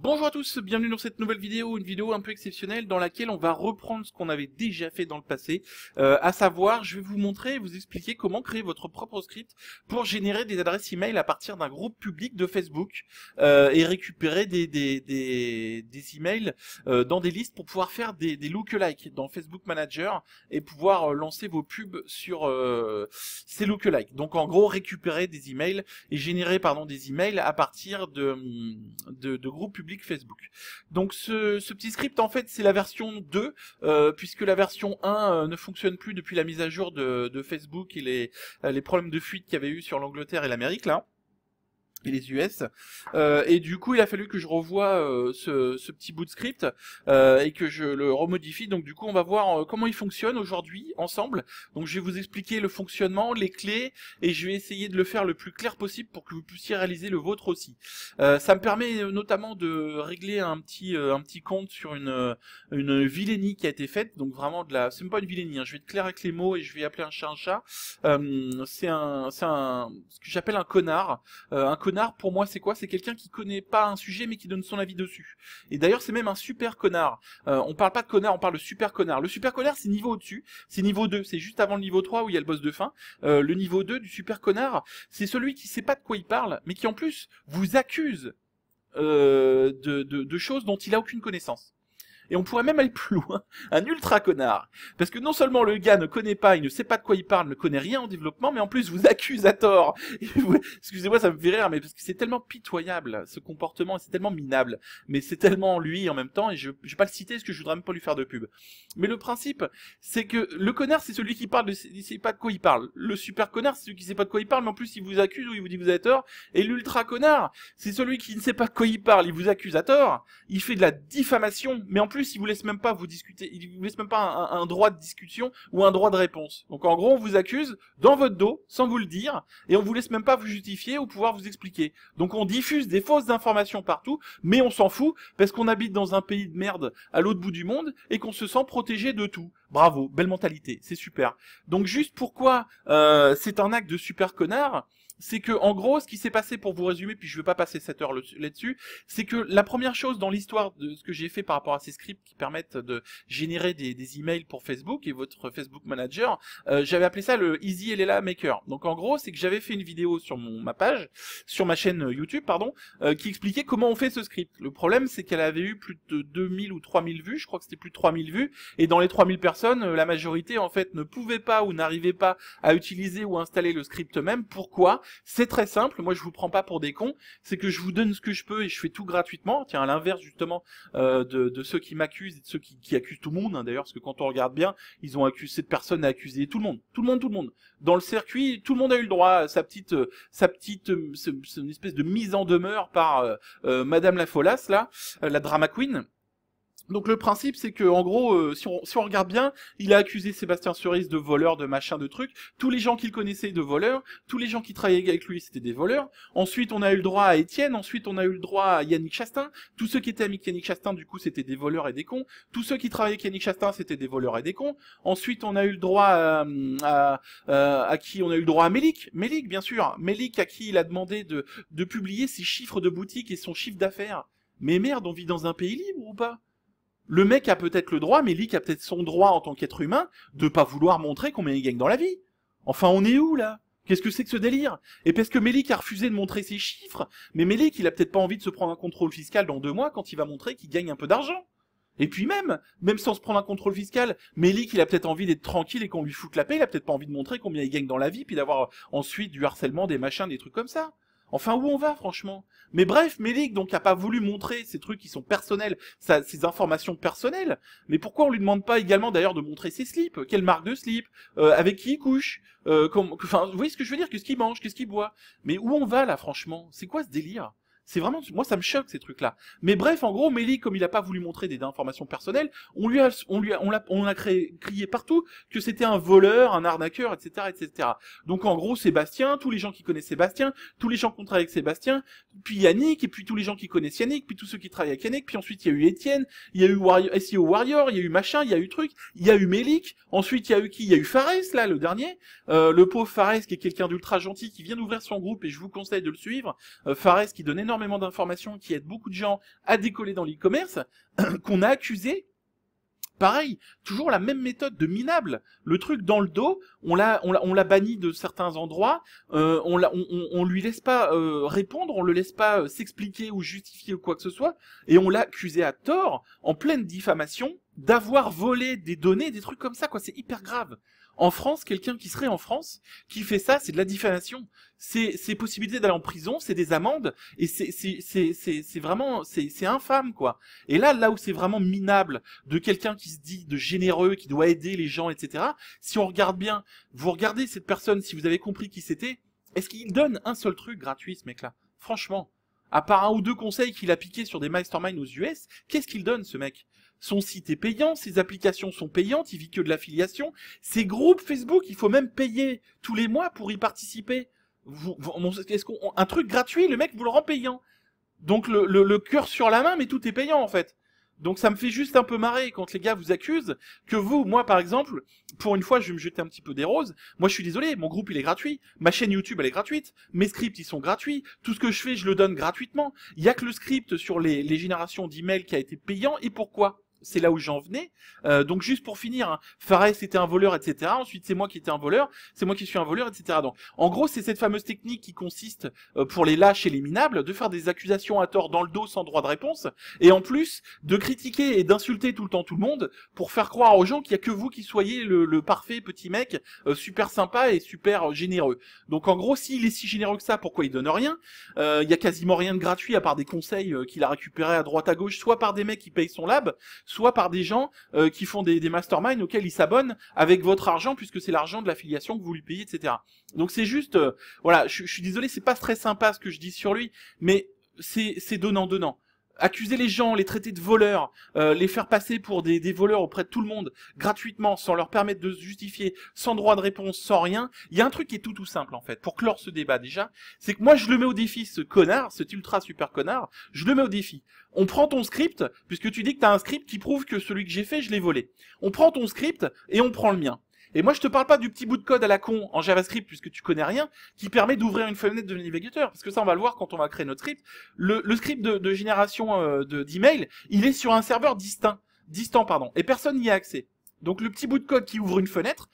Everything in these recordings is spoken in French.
Bonjour à tous, bienvenue dans cette nouvelle vidéo, une vidéo un peu exceptionnelle dans laquelle on va reprendre ce qu'on avait déjà fait dans le passé, à savoir, je vais vous montrer et vous expliquer comment créer votre propre script pour générer des adresses email à partir d'un groupe public de Facebook et récupérer des emails dans des listes pour pouvoir faire des lookalikes dans Facebook Manager et pouvoir lancer vos pubs sur ces lookalikes. Donc en gros, récupérer des emails et générer des emails à partir de groupes publics Facebook. Donc ce petit script en fait c'est la version 2 puisque la version 1 ne fonctionne plus depuis la mise à jour de Facebook et les problèmes de fuite qu'il y avait eu sur l'Angleterre et l'Amérique là. Et les US, et du coup il a fallu que je revoie ce petit bout de script et que je le remodifie. Donc du coup on va voir comment il fonctionne aujourd'hui ensemble. Donc je vais vous expliquer le fonctionnement, les clés, et je vais essayer de le faire le plus clair possible pour que vous puissiez réaliser le vôtre aussi. Ça me permet notamment de régler un petit compte sur une vilainie qui a été faite. Donc vraiment c'est même pas une vilainie, hein. Je vais être clair avec les mots et je vais appeler un chat un chat. C'est ce que j'appelle un connard. Un connard pour moi c'est quoi? C'est quelqu'un qui connaît pas un sujet mais qui donne son avis dessus. Et d'ailleurs c'est même un super connard. On parle pas de connard, on parle de super connard. Le super connard c'est niveau au-dessus, c'est niveau 2, c'est juste avant le niveau 3 où il y a le boss de fin. Le niveau 2 du super connard, c'est celui qui sait pas de quoi il parle, mais qui en plus vous accuse de choses dont il a aucune connaissance. Et on pourrait même aller plus loin, un ultra connard. Parce que non seulement le gars ne connaît pas, il ne sait pas de quoi il parle, ne connaît rien en développement, mais en plus vous accuse à tort. Excusez-moi, ça me fait rire, mais parce que c'est tellement pitoyable, ce comportement, et c'est tellement minable. Mais c'est tellement lui en même temps, et je vais pas le citer parce que je voudrais même pas lui faire de pub. Mais le principe, c'est que le connard, c'est celui qui parle, il sait pas de quoi il parle. Le super connard, c'est celui qui sait pas de quoi il parle, mais en plus il vous accuse ou il vous dit que vous avez tort. Et l'ultra connard, c'est celui qui ne sait pas de quoi il parle, il vous accuse à tort. Il fait de la diffamation, mais en plus il vous laisse même pas vous discuter, il vous laisse même pas un droit de discussion ou un droit de réponse. Donc en gros on vous accuse dans votre dos sans vous le dire et on vous laisse même pas vous justifier ou pouvoir vous expliquer. Donc on diffuse des fausses informations partout, mais on s'en fout parce qu'on habite dans un pays de merde à l'autre bout du monde et qu'on se sent protégé de tout. Bravo, belle mentalité, c'est super. Donc juste pourquoi c'est un acte de super connard, c'est que en gros ce qui s'est passé, pour vous résumer, puis je vais pas passer 7 heures là-dessus, c'est que la première chose dans l'histoire de ce que j'ai fait par rapport à ces scripts qui permettent de générer des emails pour Facebook et votre Facebook Manager, j'avais appelé ça le Easy LLA Maker. Donc en gros c'est que j'avais fait une vidéo sur ma page, sur ma chaîne YouTube pardon, qui expliquait comment on fait ce script. Le problème c'est qu'elle avait eu plus de 2000 ou 3000 vues, je crois que c'était plus de 3000 vues, et dans les 3000 personnes, la majorité en fait ne pouvait pas ou n'arrivait pas à utiliser ou installer le script même. Pourquoi? C'est très simple, moi je vous prends pas pour des cons, c'est que je vous donne ce que je peux et je fais tout gratuitement. Tiens, à l'inverse justement de ceux qui m'accusent et de ceux qui accusent tout le monde, hein, d'ailleurs, parce que quand on regarde bien, ils ont accusé, cette personne a accusé tout le monde. Dans le circuit, tout le monde a eu le droit à c'est une espèce de mise en demeure par Madame la Folasse, là, la drama queen. Donc le principe c'est que en gros si on regarde bien, il a accusé Sébastien Cerise de voleur, de machin, de trucs, tous les gens qu'il connaissait de voleurs, tous les gens qui travaillaient avec lui c'était des voleurs. Ensuite on a eu le droit à Étienne, ensuite on a eu le droit à Yannick Chastain, tous ceux qui étaient amis avec Yannick Chastain du coup c'était des voleurs et des cons, tous ceux qui travaillaient avec Yannick Chastain c'était des voleurs et des cons. Ensuite on a eu le droit à qui? On a eu le droit à Mélic bien sûr, Mélic à qui il a demandé de publier ses chiffres de boutique et son chiffre d'affaires. Mais merde, on vit dans un pays libre ou pas? Le mec a peut-être le droit, Mélic a peut-être son droit en tant qu'être humain, de pas vouloir montrer combien il gagne dans la vie. Enfin, on est où, là? Qu'est-ce que c'est que ce délire? Et parce que Mélic a refusé de montrer ses chiffres, mais Mélic, il a peut-être pas envie de se prendre un contrôle fiscal dans 2 mois quand il va montrer qu'il gagne un peu d'argent. Et puis même sans se prendre un contrôle fiscal, Mélic, il a peut-être envie d'être tranquille et qu'on lui foute la paix, il a peut-être pas envie de montrer combien il gagne dans la vie, puis d'avoir ensuite du harcèlement, des machins, des trucs comme ça. Enfin, où on va, franchement? Mais bref, Mélic, donc, a pas voulu montrer ces trucs qui sont personnels, ces informations personnelles. Mais pourquoi on lui demande pas également, d'ailleurs, de montrer ses slips? Quelle marque de slip? Avec qui il couche? Enfin, vous voyez ce que je veux dire? Qu'est-ce qu'il mange? Qu'est-ce qu'il boit? Mais où on va, là, franchement? C'est quoi ce délire? C'est vraiment, moi ça me choque ces trucs-là. Mais bref, en gros, Mélic, comme il a pas voulu montrer des informations personnelles, on l'a crié partout que c'était un voleur, un arnaqueur, etc., etc. Donc en gros, Sébastien, tous les gens qui connaissent Sébastien, tous les gens qui ont travaillé avec Sébastien, puis Yannick, et puis tous les gens qui connaissent Yannick, puis tous ceux qui travaillent avec Yannick, puis ensuite il y a eu Étienne, il y a eu SEO Warrior, il y a eu machin, il y a eu truc, il y a eu Mélic, ensuite il y a eu qui? Il y a eu Fares, là, le dernier, le pauvre Fares qui est quelqu'un d'ultra gentil, qui vient d'ouvrir son groupe, et je vous conseille de le suivre. Fares qui donne énormément énormément d'informations, qui aide beaucoup de gens à décoller dans l'e-commerce, qu'on a accusé. Pareil, toujours la même méthode de minable. Le truc dans le dos, on l'a banni de certains endroits, on lui laisse pas répondre, on le laisse pas s'expliquer ou justifier ou quoi que ce soit, et on l'a accusé à tort, en pleine diffamation, d'avoir volé des données, des trucs comme ça, quoi. C'est hyper grave. En France, quelqu'un qui serait en France, qui fait ça, c'est de la diffamation. C'est possibilité d'aller en prison, c'est des amendes, et c'est vraiment, c'est infâme, quoi. Et là où c'est vraiment minable de quelqu'un qui se dit de généreux, qui doit aider les gens, etc. Si on regarde bien, vous regardez cette personne, si vous avez compris qui c'était, est-ce qu'il donne un seul truc gratuit, ce mec-là? Franchement. À part un ou deux conseils qu'il a piqués sur des masterminds aux US, qu'est-ce qu'il donne, ce mec? Son site est payant, ses applications sont payantes, il vit que de l'affiliation. Ses groupes Facebook, il faut même payer tous les mois pour y participer. Un truc gratuit, le mec vous le rend payant. Donc le cœur sur la main, mais tout est payant en fait. Donc ça me fait juste un peu marrer quand les gars vous accusent que vous, moi par exemple, pour une fois je vais me jeter un petit peu des roses, moi je suis désolé, mon groupe il est gratuit, ma chaîne YouTube elle est gratuite, mes scripts ils sont gratuits, tout ce que je fais je le donne gratuitement, il y a que le script sur les générations d'emails qui a été payant, et pourquoi ? C'est là où j'en venais. Donc juste pour finir, hein, Fares était un voleur, etc. Ensuite c'est moi qui étais un voleur, c'est moi qui suis un voleur, etc. Donc en gros c'est cette fameuse technique qui consiste pour les lâches et les minables de faire des accusations à tort dans le dos sans droit de réponse, et en plus de critiquer et d'insulter tout le temps tout le monde pour faire croire aux gens qu'il y a que vous qui soyez le parfait petit mec super sympa et super généreux. Donc en gros s'il est si généreux que ça, pourquoi il donne rien? Il y a quasiment rien de gratuit à part des conseils qu'il a récupérés à droite à gauche, soit par des mecs qui payent son lab, soit par des gens qui font des masterminds auxquels il s'abonne avec votre argent, puisque c'est l'argent de l'affiliation que vous lui payez, etc. Donc c'est juste, voilà, je suis désolé, c'est pas très sympa ce que je dis sur lui, mais c'est donnant-donnant. Accuser les gens, les traiter de voleurs, les faire passer pour des voleurs auprès de tout le monde, gratuitement, sans leur permettre de se justifier, sans droit de réponse, sans rien. Il y a un truc qui est tout simple, en fait, pour clore ce débat déjà, c'est que moi je le mets au défi, ce connard, cet ultra super connard, je le mets au défi. On prend ton script, puisque tu dis que t'as un script qui prouve que celui que j'ai fait, je l'ai volé. On prend ton script et on prend le mien. Et moi, je te parle pas du petit bout de code à la con en JavaScript, puisque tu connais rien, qui permet d'ouvrir une fenêtre de navigateur. Parce que ça, on va le voir quand on va créer notre script. Le script de génération d'email, il est sur un serveur distant, pardon, et personne n'y a accès. Donc le petit bout de code qui ouvre une fenêtre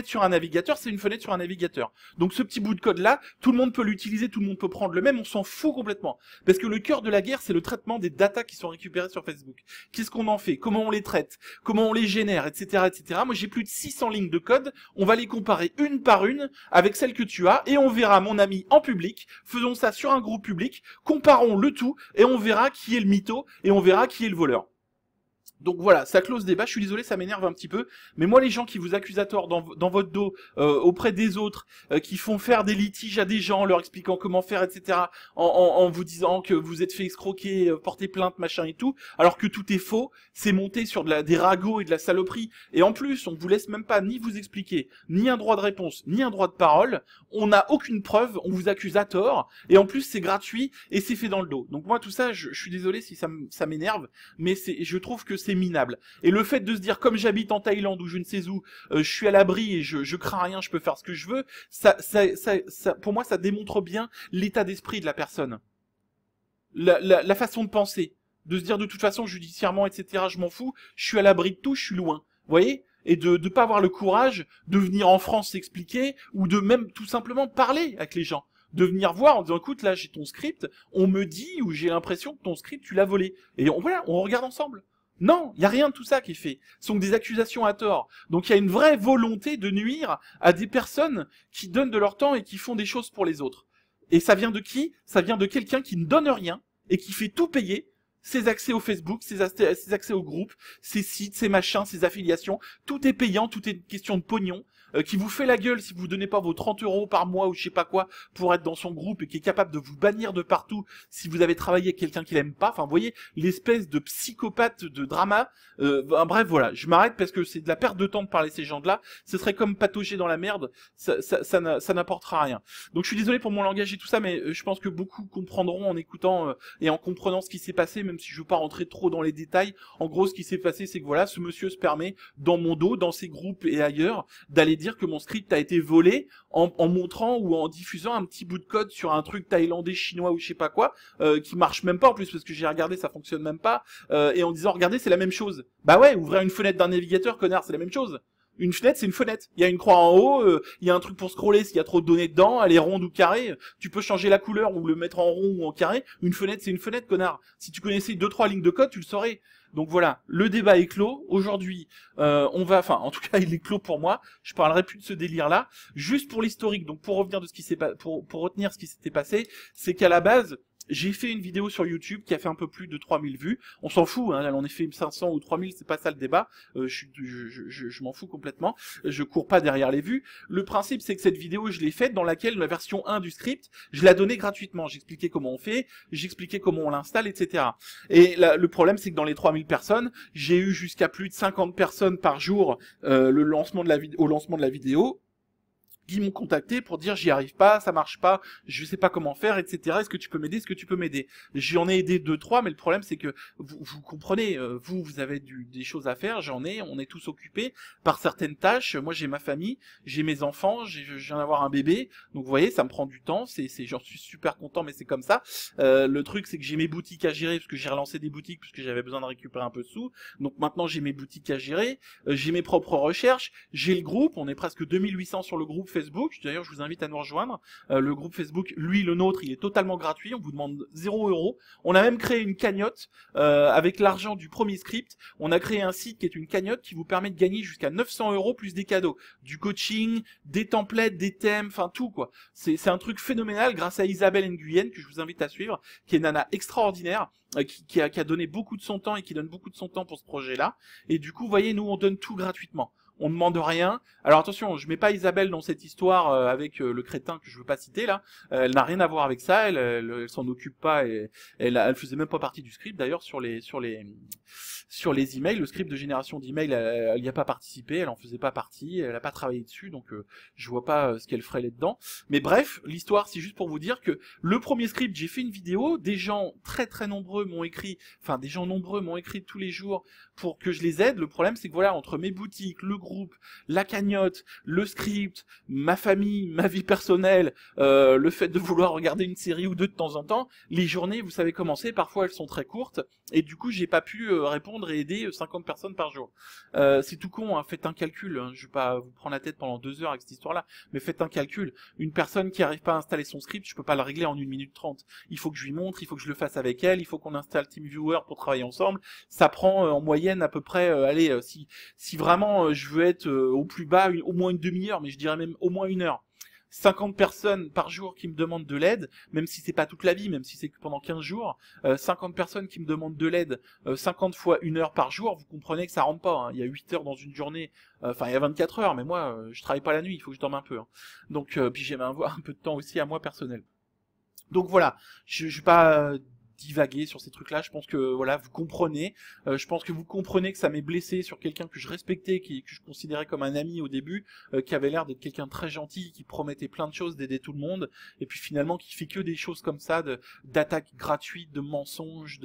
sur un navigateur, c'est une fenêtre sur un navigateur. Donc ce petit bout de code-là, tout le monde peut l'utiliser, tout le monde peut prendre le même, on s'en fout complètement. Parce que le cœur de la guerre, c'est le traitement des datas qui sont récupérées sur Facebook. Qu'est-ce qu'on en fait? Comment on les traite? Comment on les génère? Etc. etc. Moi j'ai plus de 600 lignes de code, on va les comparer une par une avec celles que tu as, et on verra, mon ami, en public, faisons ça sur un groupe public, comparons le tout, et on verra qui est le mytho, et on verra qui est le voleur. Donc voilà, ça close débat, je suis désolé, ça m'énerve un petit peu, mais moi les gens qui vous accusent à tort dans votre dos, auprès des autres, qui font faire des litiges à des gens, leur expliquant comment faire, etc., en vous disant que vous êtes fait escroquer, porter plainte, machin et tout, alors que tout est faux, c'est monté sur des ragots et de la saloperie, et en plus, on vous laisse même pas ni vous expliquer, ni un droit de réponse, ni un droit de parole, on n'a aucune preuve, on vous accuse à tort, et en plus c'est gratuit, et c'est fait dans le dos. Donc moi tout ça, je suis désolé si ça m'énerve, mais je trouve que c'est minable. Et le fait de se dire, comme j'habite en Thaïlande ou je ne sais où, je suis à l'abri et je crains rien, je peux faire ce que je veux, ça, pour moi, ça démontre bien l'état d'esprit de la personne. La façon de penser. De se dire, de toute façon, judiciairement, etc., je m'en fous, je suis à l'abri de tout, je suis loin. Vous voyez? Et de pas avoir le courage de venir en France s'expliquer, ou de même tout simplement parler avec les gens. De venir voir en disant, écoute, là, j'ai ton script, on me dit, ou j'ai l'impression que ton script, tu l'as volé. Et voilà, on regarde ensemble. Non, il y a rien de tout ça qui est fait. Ce sont des accusations à tort. Donc il y a une vraie volonté de nuire à des personnes qui donnent de leur temps et qui font des choses pour les autres. Et ça vient de qui? Ça vient de quelqu'un qui ne donne rien et qui fait tout payer. Ses accès au Facebook, ses accès au groupe, ses sites, ses machins, ses affiliations. Tout est payant, tout est une question de pognon. Qui vous fait la gueule si vous donnez pas vos 30 € par mois ou je sais pas quoi pour être dans son groupe, et qui est capable de vous bannir de partout si vous avez travaillé avec quelqu'un qu'il aime pas. Enfin, vous voyez, l'espèce de psychopathe de drama. Bref, voilà, je m'arrête parce que c'est de la perte de temps de parler ces gens-là. Ce serait comme patauger dans la merde, ça n'apportera rien. Donc je suis désolé pour mon langage et tout ça, mais je pense que beaucoup comprendront en écoutant et en comprenant ce qui s'est passé, même si je veux pas rentrer trop dans les détails. En gros, ce qui s'est passé, c'est que voilà, ce monsieur se permet, dans mon dos, dans ses groupes et ailleurs, d'aller dire que mon script a été volé en montrant ou en diffusant un petit bout de code sur un truc thaïlandais, chinois ou je sais pas quoi, qui marche même pas en plus parce que j'ai regardé, ça fonctionne même pas, et en disant regardez c'est la même chose. Bah ouais, ouvrir une fenêtre d'un navigateur, connard, c'est la même chose. Une fenêtre, c'est une fenêtre. Il y a une croix en haut, il y a un truc pour scroller s'il y a trop de données dedans, elle est ronde ou carrée. Tu peux changer la couleur ou le mettre en rond ou en carré. Une fenêtre, c'est une fenêtre, connard. Si tu connaissais 2-3 lignes de code, tu le saurais. Donc voilà, le débat est clos. Aujourd'hui, en tout cas, il est clos pour moi. Je parlerai plus de ce délire-là. Juste pour l'historique, donc pour revenir de ce qui s'est pour retenir ce qui s'était passé, c'est qu'à la base, j'ai fait une vidéo sur YouTube qui a fait un peu plus de 3000 vues. On s'en fout, hein, on est fait 500 ou 3000, c'est pas ça le débat. Je m'en fous complètement. Je cours pas derrière les vues. Le principe, c'est que cette vidéo, je l'ai faite dans laquelle la version 1 du script, je la donnais gratuitement. J'expliquais comment on fait, j'expliquais comment on l'installe, etc. Et là, le problème, c'est que dans les 3000 personnes, j'ai eu jusqu'à plus de 50 personnes par jour au lancement de la vidéo, qui m'ont contacté pour dire j'y arrive pas, ça marche pas, je sais pas comment faire, etc. Est-ce que tu peux m'aider? J'en ai aidé 2-3, mais le problème c'est que vous comprenez, vous avez des choses à faire, on est tous occupés par certaines tâches. Moi j'ai ma famille, j'ai mes enfants, je viens d'avoir un bébé, donc vous voyez ça me prend du temps, j'en suis super content, mais c'est comme ça. Le truc c'est que j'ai mes boutiques à gérer parce que j'ai relancé des boutiques parce que j'avais besoin de récupérer un peu de sous. Donc maintenant j'ai mes boutiques à gérer, j'ai mes propres recherches, j'ai le groupe, on est presque 2800 sur le groupe Facebook. D'ailleurs, je vous invite à nous rejoindre. Le groupe Facebook, lui, le nôtre, il est totalement gratuit. On vous demande 0 €. On a même créé une cagnotte avec l'argent du premier script. On a créé un site qui est une cagnotte qui vous permet de gagner jusqu'à 900 € plus des cadeaux, du coaching, des templates, des thèmes, enfin tout quoi. C'est un truc phénoménal grâce à Isabelle Nguyen que je vous invite à suivre, qui est une nana extraordinaire. Qui a donné beaucoup de son temps et qui donne beaucoup de son temps pour ce projet-là. Et du coup, vous voyez, nous, on donne tout gratuitement. On ne demande rien. Alors attention, je mets pas Isabelle dans cette histoire avec le crétin que je veux pas citer là. Elle n'a rien à voir avec ça. Elle s'en occupe pas et elle faisait même pas partie du script d'ailleurs sur les emails. Le script de génération d'emails, elle n'y a pas participé. Elle en faisait pas partie. Elle a pas travaillé dessus, donc je vois pas ce qu'elle ferait là-dedans. Mais bref, l'histoire, c'est juste pour vous dire que le premier script, j'ai fait une vidéo. Des gens très très nombreux m'ont écrit, tous les jours pour que je les aide. Le problème, c'est que voilà, entre mes boutiques, le groupe, la cagnotte, le script, ma famille, ma vie personnelle, le fait de vouloir regarder une série ou deux de temps en temps, les journées, vous savez comment c'est, parfois elles sont très courtes, et du coup j'ai pas pu répondre et aider 50 personnes par jour. C'est tout con, hein, faites un calcul, hein, je vais pas vous prendre la tête pendant 2 heures avec cette histoire-là, mais faites un calcul. Une personne qui arrive pas à installer son script, je peux pas le régler en 1 minute 30. Il faut que je lui montre, il faut que je le fasse avec elle, il faut qu'on installe TeamViewer pour travailler ensemble. Ça prend en moyenne à peu près, si vraiment je veux être au plus bas, au moins une demi-heure, mais je dirais même au moins 1 heure. 50 personnes par jour qui me demandent de l'aide, même si c'est pas toute la vie, même si c'est que pendant 15 jours, 50 personnes qui me demandent de l'aide, 50 fois 1 heure par jour, vous comprenez que ça rentre pas, hein. Il y a 8 heures dans une journée, il y a 24 heures, mais moi, je travaille pas la nuit, il faut que je dorme un peu, hein. Donc, puis j'aime avoir un peu de temps aussi à moi personnel. Donc voilà, je vais pas divaguer sur ces trucs-là. Je pense que voilà, vous comprenez. Je pense que vous comprenez que ça m'est blessé sur quelqu'un que je respectais, que je considérais comme un ami au début, qui avait l'air d'être quelqu'un de très gentil, qui promettait plein de choses, d'aider tout le monde, et puis finalement qui fait que des choses comme ça, d'attaques gratuites, de mensonges,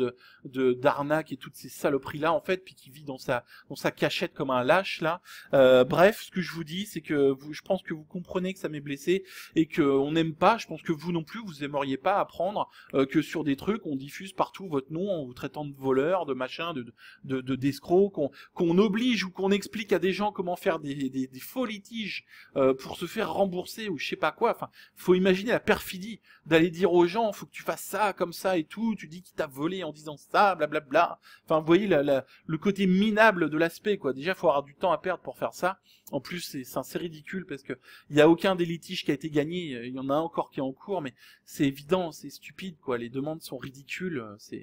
d'arnaques et toutes ces saloperies-là en fait, puis qui vit dans sa cachette comme un lâche là. Bref, ce que je vous dis, c'est que je pense que vous comprenez que ça m'est blessé et que on n'aime pas. Je pense que vous non plus, vous aimeriez pas apprendre que sur des trucs on diffuse partout votre nom en vous traitant de voleur, de machin, d'escroc, qu'on oblige ou qu'on explique à des gens comment faire des faux litiges pour se faire rembourser ou je sais pas quoi. Enfin, faut imaginer la perfidie d'aller dire aux gens, faut que tu fasses ça comme ça et tout. Tu dis qu'il t'a volé en disant ça, blablabla. Enfin, vous voyez le côté minable de l'aspect, quoi. Déjà, faut avoir du temps à perdre pour faire ça. En plus, c'est ridicule parce que il y a aucun des litiges qui a été gagné. Il y en a un encore qui est en cours, mais c'est évident, c'est stupide, quoi. Les demandes sont ridicules, ça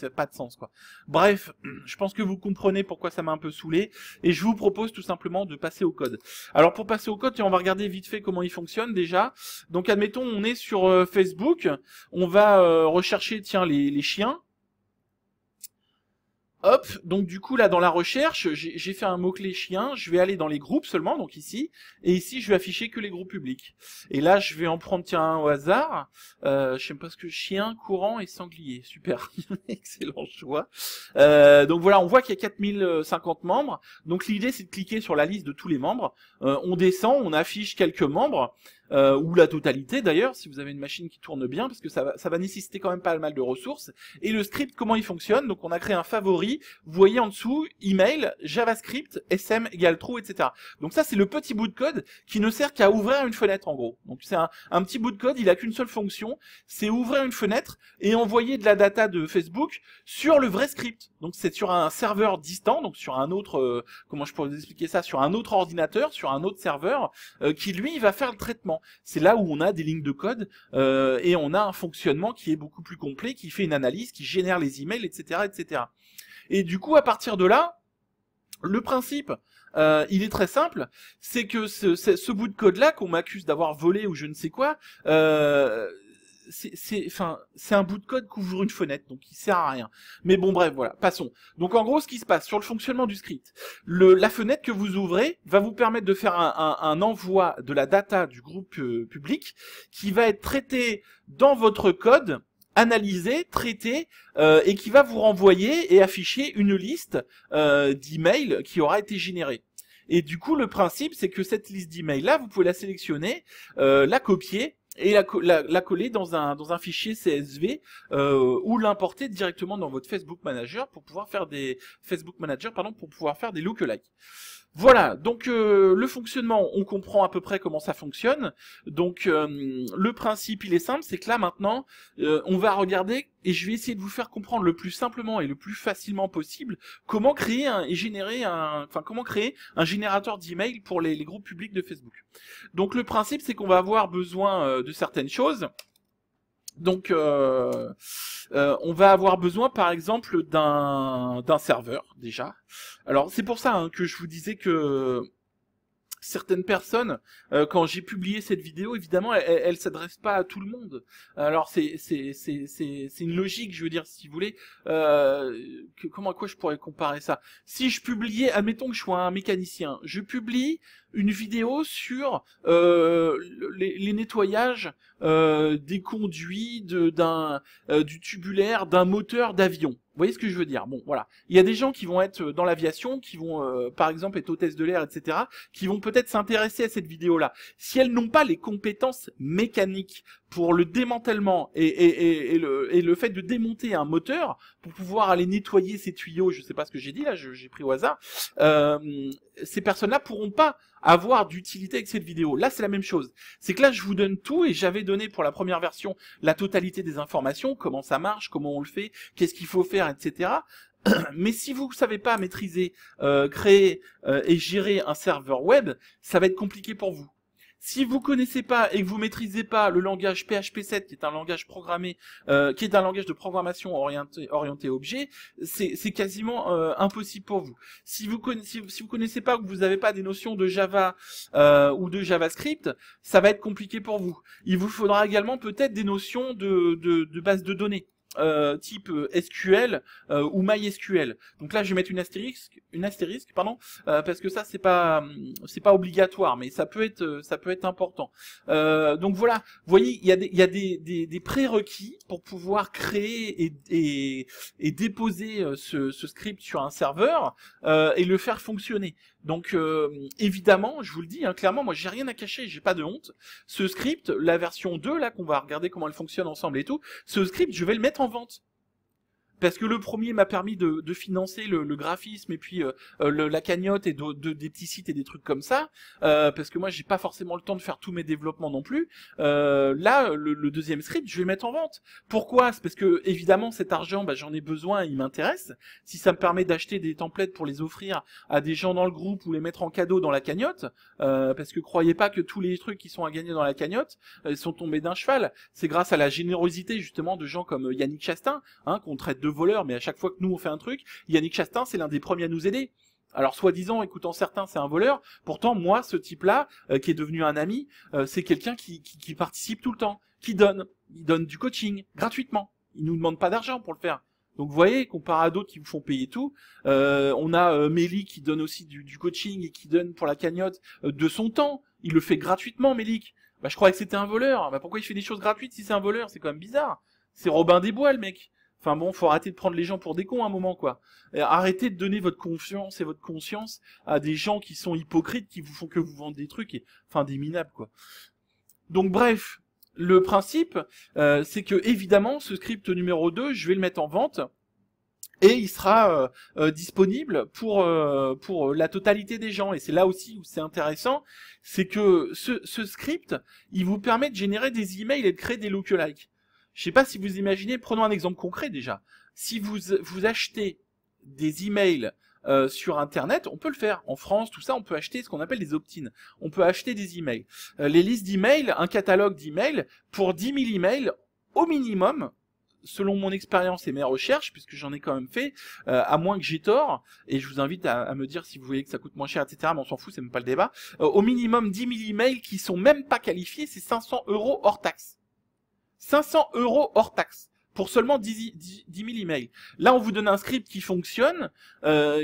n'a pas de sens, quoi. Bref, je pense que vous comprenez pourquoi ça m'a un peu saoulé, et je vous propose tout simplement de passer au code. Alors pour passer au code, on va regarder vite fait comment il fonctionne déjà. Donc admettons, on est sur Facebook, on va rechercher, tiens, les chiens. Hop, donc du coup là dans la recherche, j'ai fait un mot-clé chien, je vais aller dans les groupes seulement, donc ici, et ici je vais afficher que les groupes publics. Et là je vais en prendre tiens un au hasard, je sais pas ce que chien, courant et sanglier, super, excellent choix. Donc voilà, on voit qu'il y a 4050 membres, donc l'idée c'est de cliquer sur la liste de tous les membres, on descend, on affiche quelques membres, ou la totalité d'ailleurs, si vous avez une machine qui tourne bien, parce que ça va nécessiter quand même pas mal de ressources. Et le script, comment il fonctionne? Donc on a créé un favori, vous voyez en dessous, email, JavaScript, SM égale true, etc. Donc ça c'est le petit bout de code qui ne sert qu'à ouvrir une fenêtre en gros. Donc c'est un petit bout de code, il a qu'une seule fonction, c'est ouvrir une fenêtre et envoyer de la data de Facebook sur le vrai script. Donc c'est sur un serveur distant, donc sur un autre, comment je pourrais vous expliquer ça, sur un autre ordinateur, sur un autre serveur, qui lui va faire le traitement. C'est là où on a des lignes de code et on a un fonctionnement qui est beaucoup plus complet, qui fait une analyse, qui génère les emails, etc., etc. Et du coup, à partir de là, le principe, il est très simple, c'est que ce bout de code-là qu'on m'accuse d'avoir volé ou je ne sais quoi, c'est un bout de code qui ouvre une fenêtre, donc il sert à rien. Mais bon, bref, voilà, passons. Donc en gros, ce qui se passe sur le fonctionnement du script, la fenêtre que vous ouvrez va vous permettre de faire un envoi de la data du groupe public qui va être traité dans votre code, analysé, traité, et qui va vous renvoyer et afficher une liste d'emails qui aura été générée. Et du coup, le principe, c'est que cette liste d'emails-là, vous pouvez la sélectionner, la copier, et la coller dans un fichier CSV ou l'importer directement dans votre Facebook Manager pour pouvoir faire des pour pouvoir faire des lookalikes. Voilà, donc le fonctionnement, on comprend à peu près comment ça fonctionne. Donc le principe, il est simple, c'est que là maintenant, on va regarder et je vais essayer de vous faire comprendre le plus simplement et le plus facilement possible comment créer comment créer un générateur d'email pour les groupes publics de Facebook. Donc le principe, c'est qu'on va avoir besoin de certaines choses. Donc, on va avoir besoin, par exemple, d'un serveur, déjà. Alors, c'est pour ça que je vous disais que certaines personnes, quand j'ai publié cette vidéo, évidemment, elle s'adresse pas à tout le monde. Alors, c'est une logique, je veux dire, si vous voulez. À quoi je pourrais comparer ça? Si je publiais, admettons que je sois un mécanicien, je publie une vidéo sur les nettoyages des conduits du tubulaire d'un moteur d'avion. Vous voyez ce que je veux dire? Bon, voilà. Il y a des gens qui vont être dans l'aviation, qui vont, par exemple, être hôtesse de l'air, etc., qui vont peut-être s'intéresser à cette vidéo-là. Si elles n'ont pas les compétences mécaniques pour le démantèlement et le fait de démonter un moteur, pour pouvoir aller nettoyer ces tuyaux, je sais pas ce que j'ai dit là, j'ai pris au hasard, ces personnes-là pourront pas avoir d'utilité avec cette vidéo. Là, c'est la même chose. C'est que là, je vous donne tout et j'avais donné pour la première version la totalité des informations, comment ça marche, comment on le fait, qu'est-ce qu'il faut faire, etc. Mais si vous ne savez pas maîtriser, créer et gérer un serveur web, ça va être compliqué pour vous. Si vous connaissez pas et que vous maîtrisez pas le langage PHP7, qui est un langage programmé, qui est un langage de programmation orienté objet, c'est quasiment impossible pour vous. Si vous connaissez pas ou que vous n'avez pas des notions de Java ou de JavaScript, ça va être compliqué pour vous. Il vous faudra également peut-être des notions de base de données. Type SQL ou MySQL. Donc là, je vais mettre une astérisque, parce que ça c'est pas obligatoire, mais ça peut être important. Donc voilà, vous voyez, il y a des prérequis pour pouvoir créer et déposer ce script sur un serveur et le faire fonctionner. Donc évidemment, je vous le dis clairement, moi j'ai rien à cacher, j'ai pas de honte. Ce script, la version 2 là qu'on va regarder comment elle fonctionne ensemble et tout, ce script je vais le mettre en vente. Parce que le premier m'a permis de financer le graphisme et puis la cagnotte et des petits sites et des trucs comme ça, parce que moi j'ai pas forcément le temps de faire tous mes développements non plus. Là, le deuxième script, je vais le mettre en vente. Pourquoi? C'est parce que évidemment cet argent, j'en ai besoin, il m'intéresse. Si ça me permet d'acheter des templates pour les offrir à des gens dans le groupe ou les mettre en cadeau dans la cagnotte, parce que croyez pas que tous les trucs qui sont à gagner dans la cagnotte sont tombés d'un cheval. C'est grâce à la générosité justement de gens comme Yannick Chastain, qu'on traite de voleur, mais à chaque fois que nous on fait un truc, Yannick Chastain c'est l'un des premiers à nous aider. Alors soi-disant, écoutant certains, c'est un voleur. Pourtant, moi, ce type-là, qui est devenu un ami, c'est quelqu'un qui participe tout le temps, qui donne. Il donne du coaching gratuitement. Il nous demande pas d'argent pour le faire. Donc vous voyez, comparé à d'autres qui vous font payer tout, on a Melik qui donne aussi du coaching et qui donne pour la cagnotte de son temps. Il le fait gratuitement, Melik. Bah je croyais que c'était un voleur. Bah pourquoi il fait des choses gratuites si c'est un voleur? C'est quand même bizarre. C'est Robin des Bois, le mec. Enfin bon, faut arrêter de prendre les gens pour des cons à un moment, quoi. Et arrêtez de donner votre confiance et votre conscience à des gens qui sont hypocrites, qui vous font que vous vendre des trucs, et enfin des minables, quoi. Donc bref, le principe, c'est que évidemment, ce script numéro 2, je vais le mettre en vente, et il sera disponible pour la totalité des gens. Et c'est là aussi où c'est intéressant, c'est que ce script, il vous permet de générer des emails et de créer des lookalikes. Je sais pas si vous imaginez, prenons un exemple concret déjà. Si vous achetez des emails sur Internet, on peut le faire. En France, tout ça, on peut acheter ce qu'on appelle des opt-in. On peut acheter des emails. Les listes d'emails, un catalogue d'emails, pour 10 000 emails, au minimum, selon mon expérience et mes recherches, puisque j'en ai quand même fait, à moins que j'ai tort, et je vous invite à me dire si vous voyez que ça coûte moins cher, etc., mais on s'en fout, c'est même pas le débat, au minimum 10 000 emails qui sont même pas qualifiés, c'est 500 € hors taxe. 500 € hors taxe pour seulement 10 000 emails. Là, on vous donne un script qui fonctionne,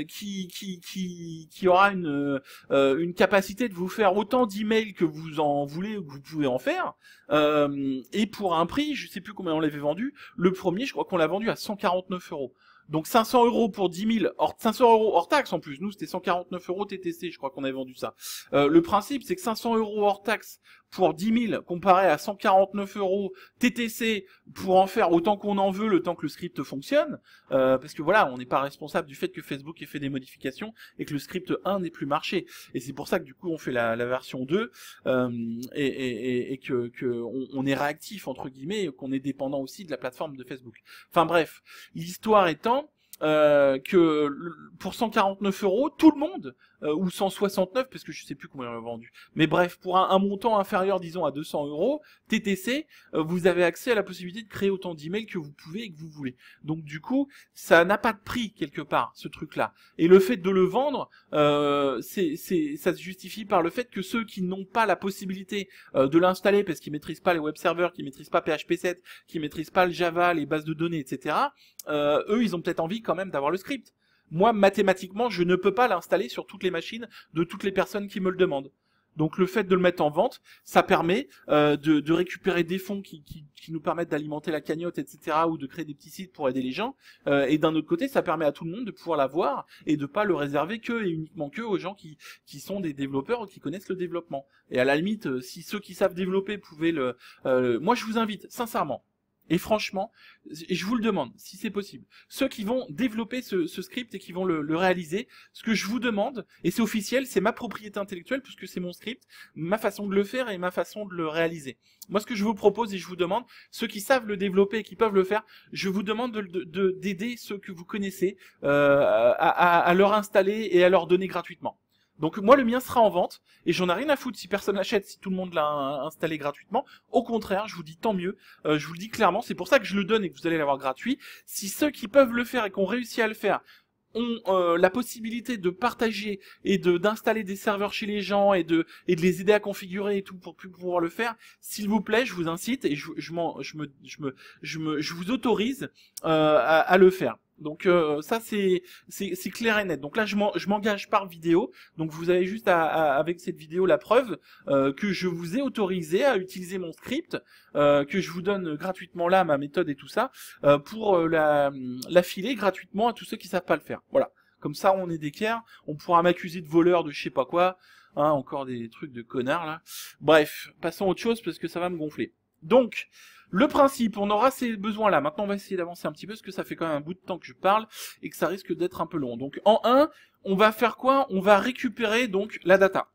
qui aura une capacité de vous faire autant d'emails que vous en voulez ou que vous pouvez en faire, et pour un prix, je sais plus combien on l'avait vendu. Le premier, je crois qu'on l'a vendu à 149 €. Donc 500 € pour 10 000, 500 € hors taxe en plus. Nous, c'était 149 € TTC, je crois qu'on avait vendu ça. Le principe, c'est que 500 € hors taxe pour 10 000 comparé à 149 € TTC pour en faire autant qu'on en veut le temps que le script fonctionne. Parce que voilà, on n'est pas responsable du fait que Facebook ait fait des modifications et que le script 1 n'ait plus marché. Et c'est pour ça que du coup, on fait la version 2 et que on est réactif entre guillemets, et qu'on est dépendant aussi de la plateforme de Facebook. Enfin bref, l'histoire étant que pour 149 €, tout le monde, ou 169, parce que je sais plus combien on l'a vendu, mais bref, pour un montant inférieur, disons, à 200 € TTC, vous avez accès à la possibilité de créer autant d'emails que vous pouvez et que vous voulez. Donc du coup, ça n'a pas de prix quelque part, ce truc-là. Et le fait de le vendre, ça se justifie par le fait que ceux qui n'ont pas la possibilité de l'installer, parce qu'ils maîtrisent pas les web serveurs, qu'ils maîtrisent pas PHP 7, qu'ils maîtrisent pas le Java, les bases de données, etc., eux, ils ont peut-être envie quand même d'avoir le script. Moi, mathématiquement, je ne peux pas l'installer sur toutes les machines de toutes les personnes qui me le demandent. Donc le fait de le mettre en vente, ça permet de récupérer des fonds qui nous permettent d'alimenter la cagnotte, etc., ou de créer des petits sites pour aider les gens. Et d'un autre côté, ça permet à tout le monde de pouvoir l'avoir et de pas le réserver que et uniquement que aux gens qui sont des développeurs ou qui connaissent le développement. Et à la limite, si ceux qui savent développer pouvaient moi, je vous invite, sincèrement, et franchement, et je vous le demande, si c'est possible, ceux qui vont développer ce script et qui vont le réaliser, ce que je vous demande, et c'est officiel, c'est ma propriété intellectuelle, puisque c'est mon script, ma façon de le faire et ma façon de le réaliser. Moi, ce que je vous propose et je vous demande, ceux qui savent le développer et qui peuvent le faire, je vous demande d'aider ceux que vous connaissez à leur installer et à leur donner gratuitement. Donc moi le mien sera en vente et j'en ai rien à foutre si personne l'achète, si tout le monde l'a installé gratuitement. Au contraire, je vous dis tant mieux, je vous le dis clairement, c'est pour ça que je le donne et que vous allez l'avoir gratuit. Si ceux qui peuvent le faire et qui ont réussi à le faire ont la possibilité de partager et d'installer des serveurs chez les gens et de les aider à configurer et tout pour pouvoir le faire, s'il vous plaît, je vous incite et je vous autorise à le faire. Donc ça c'est clair et net. Donc là je m'engage par vidéo. Donc vous avez juste avec cette vidéo la preuve que je vous ai autorisé à utiliser mon script, que je vous donne gratuitement là ma méthode et tout ça pour l'affiler gratuitement à tous ceux qui savent pas le faire. Voilà. Comme ça on est d'équerre. On pourra m'accuser de voleur de je sais pas quoi. Hein, encore des trucs de connards là. Bref, passons à autre chose parce que ça va me gonfler. Donc le principe, on aura ces besoins-là. Maintenant, on va essayer d'avancer un petit peu, parce que ça fait quand même un bout de temps que je parle, et que ça risque d'être un peu long. Donc, en 1, on va faire quoi? On va récupérer, donc, la data.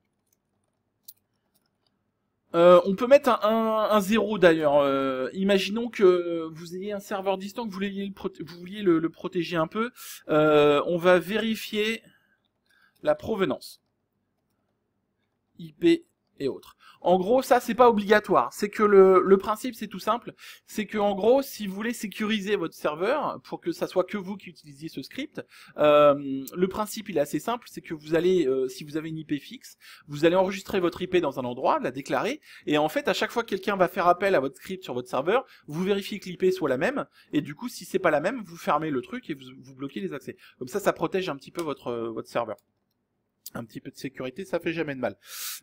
On peut mettre un 0, d'ailleurs. Imaginons que vous ayez un serveur distant, que vous vouliez le protéger un peu. On va vérifier la provenance. IP et autres. En gros, ça, c'est pas obligatoire. C'est que le principe, c'est tout simple. C'est que, en gros, si vous voulez sécuriser votre serveur, pour que ça soit que vous qui utilisiez ce script, le principe, il est assez simple. C'est que vous allez, si vous avez une IP fixe, vous allez enregistrer votre IP dans un endroit, la déclarer, et en fait, à chaque fois que quelqu'un va faire appel à votre script sur votre serveur, vous vérifiez que l'IP soit la même, et du coup, si c'est pas la même, vous fermez le truc et vous bloquez les accès. Comme ça protège un petit peu votre serveur. Un petit peu de sécurité, ça fait jamais de mal.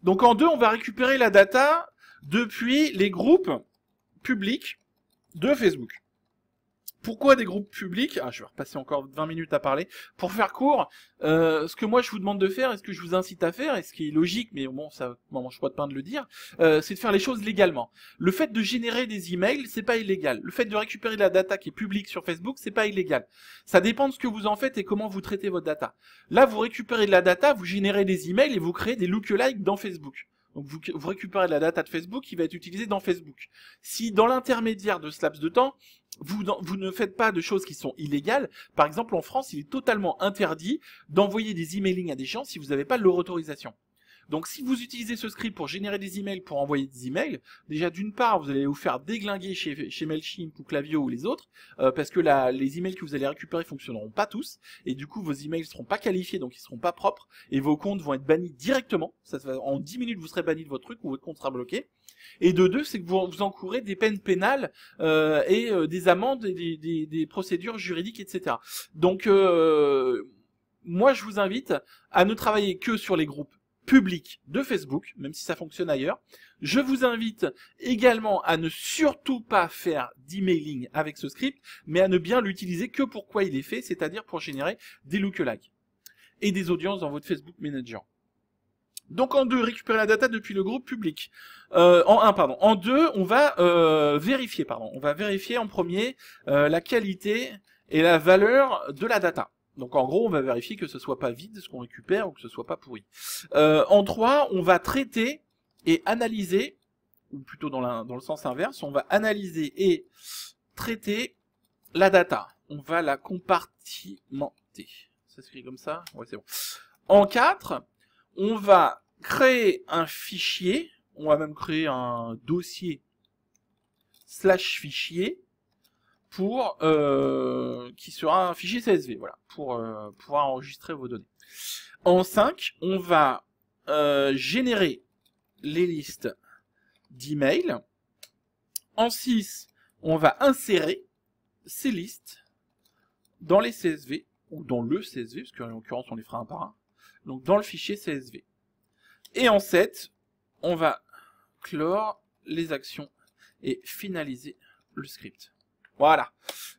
Donc en 2, on va récupérer la data depuis les groupes publics de Facebook. Pourquoi des groupes publics? Je vais repasser encore 20 minutes à parler. Pour faire court, ce que moi je vous demande de faire, et ce que je vous incite à faire, et ce qui est logique, mais bon, ça m'en mange pas de pain de le dire, c'est de faire les choses légalement. Le fait de générer des emails, c'est pas illégal. Le fait de récupérer de la data qui est publique sur Facebook, c'est pas illégal. Ça dépend de ce que vous en faites et comment vous traitez votre data. Là, vous récupérez de la data, vous générez des emails et vous créez des lookalikes dans Facebook. Donc vous récupérez de la data de Facebook qui va être utilisée dans Facebook. Si dans l'intermédiaire de ce laps de temps, vous ne faites pas de choses qui sont illégales, par exemple en France, il est totalement interdit d'envoyer des emailing à des gens si vous n'avez pas leur autorisation. Donc si vous utilisez ce script pour générer des emails, pour envoyer des emails, déjà d'une part, vous allez vous faire déglinguer chez Mailchimp ou Klaviyo ou les autres, parce que les emails que vous allez récupérer fonctionneront pas tous, et du coup vos emails seront pas qualifiés, donc ils seront pas propres, et vos comptes vont être bannis directement. En 10 minutes, vous serez banni de votre truc ou votre compte sera bloqué. Et de deux, c'est que vous encourez des peines pénales et des amendes et des procédures juridiques, etc. Donc moi, je vous invite à ne travailler que sur les groupes public de Facebook, même si ça fonctionne ailleurs. Je vous invite également à ne surtout pas faire d'emailing avec ce script, mais à ne bien l'utiliser que pour quoi il est fait, c'est-à-dire pour générer des lookalikes et des audiences dans votre Facebook Manager. Donc en 2, récupérer la data depuis le groupe public. En 2, on va vérifier. On va vérifier en premier la qualité et la valeur de la data. Donc en gros, on va vérifier que ce soit pas vide ce qu'on récupère ou que ce soit pas pourri. En 3, on va traiter et analyser, ou plutôt dans le sens inverse, on va analyser et traiter la data. On va la compartimenter. Ça s'écrit comme ça? Ouais, c'est bon. En 4, on va créer un fichier, on va même créer un dossier /fichier pour qui sera un fichier CSV, voilà, pour pouvoir enregistrer vos données. En 5, on va générer les listes d'emails. En 6, on va insérer ces listes dans les CSV, ou dans le CSV, parce qu'en l'occurrence on les fera un par un, donc dans le fichier CSV. Et en 7, on va clore les actions et finaliser le script. Voilà.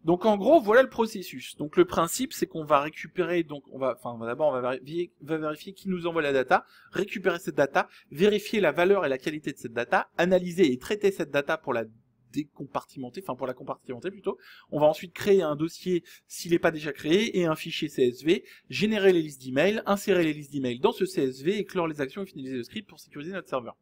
Donc en gros, voilà le processus. Donc le principe, c'est qu'on va récupérer, donc d'abord on va vérifier qui nous envoie la data, récupérer cette data, vérifier la valeur et la qualité de cette data, analyser et traiter cette data pour la décompartimenter, pour la compartimenter plutôt. On va ensuite créer un dossier s'il n'est pas déjà créé et un fichier CSV, générer les listes d'emails, insérer les listes d'emails dans ce CSV et clore les actions et finaliser le script pour sécuriser notre serveur.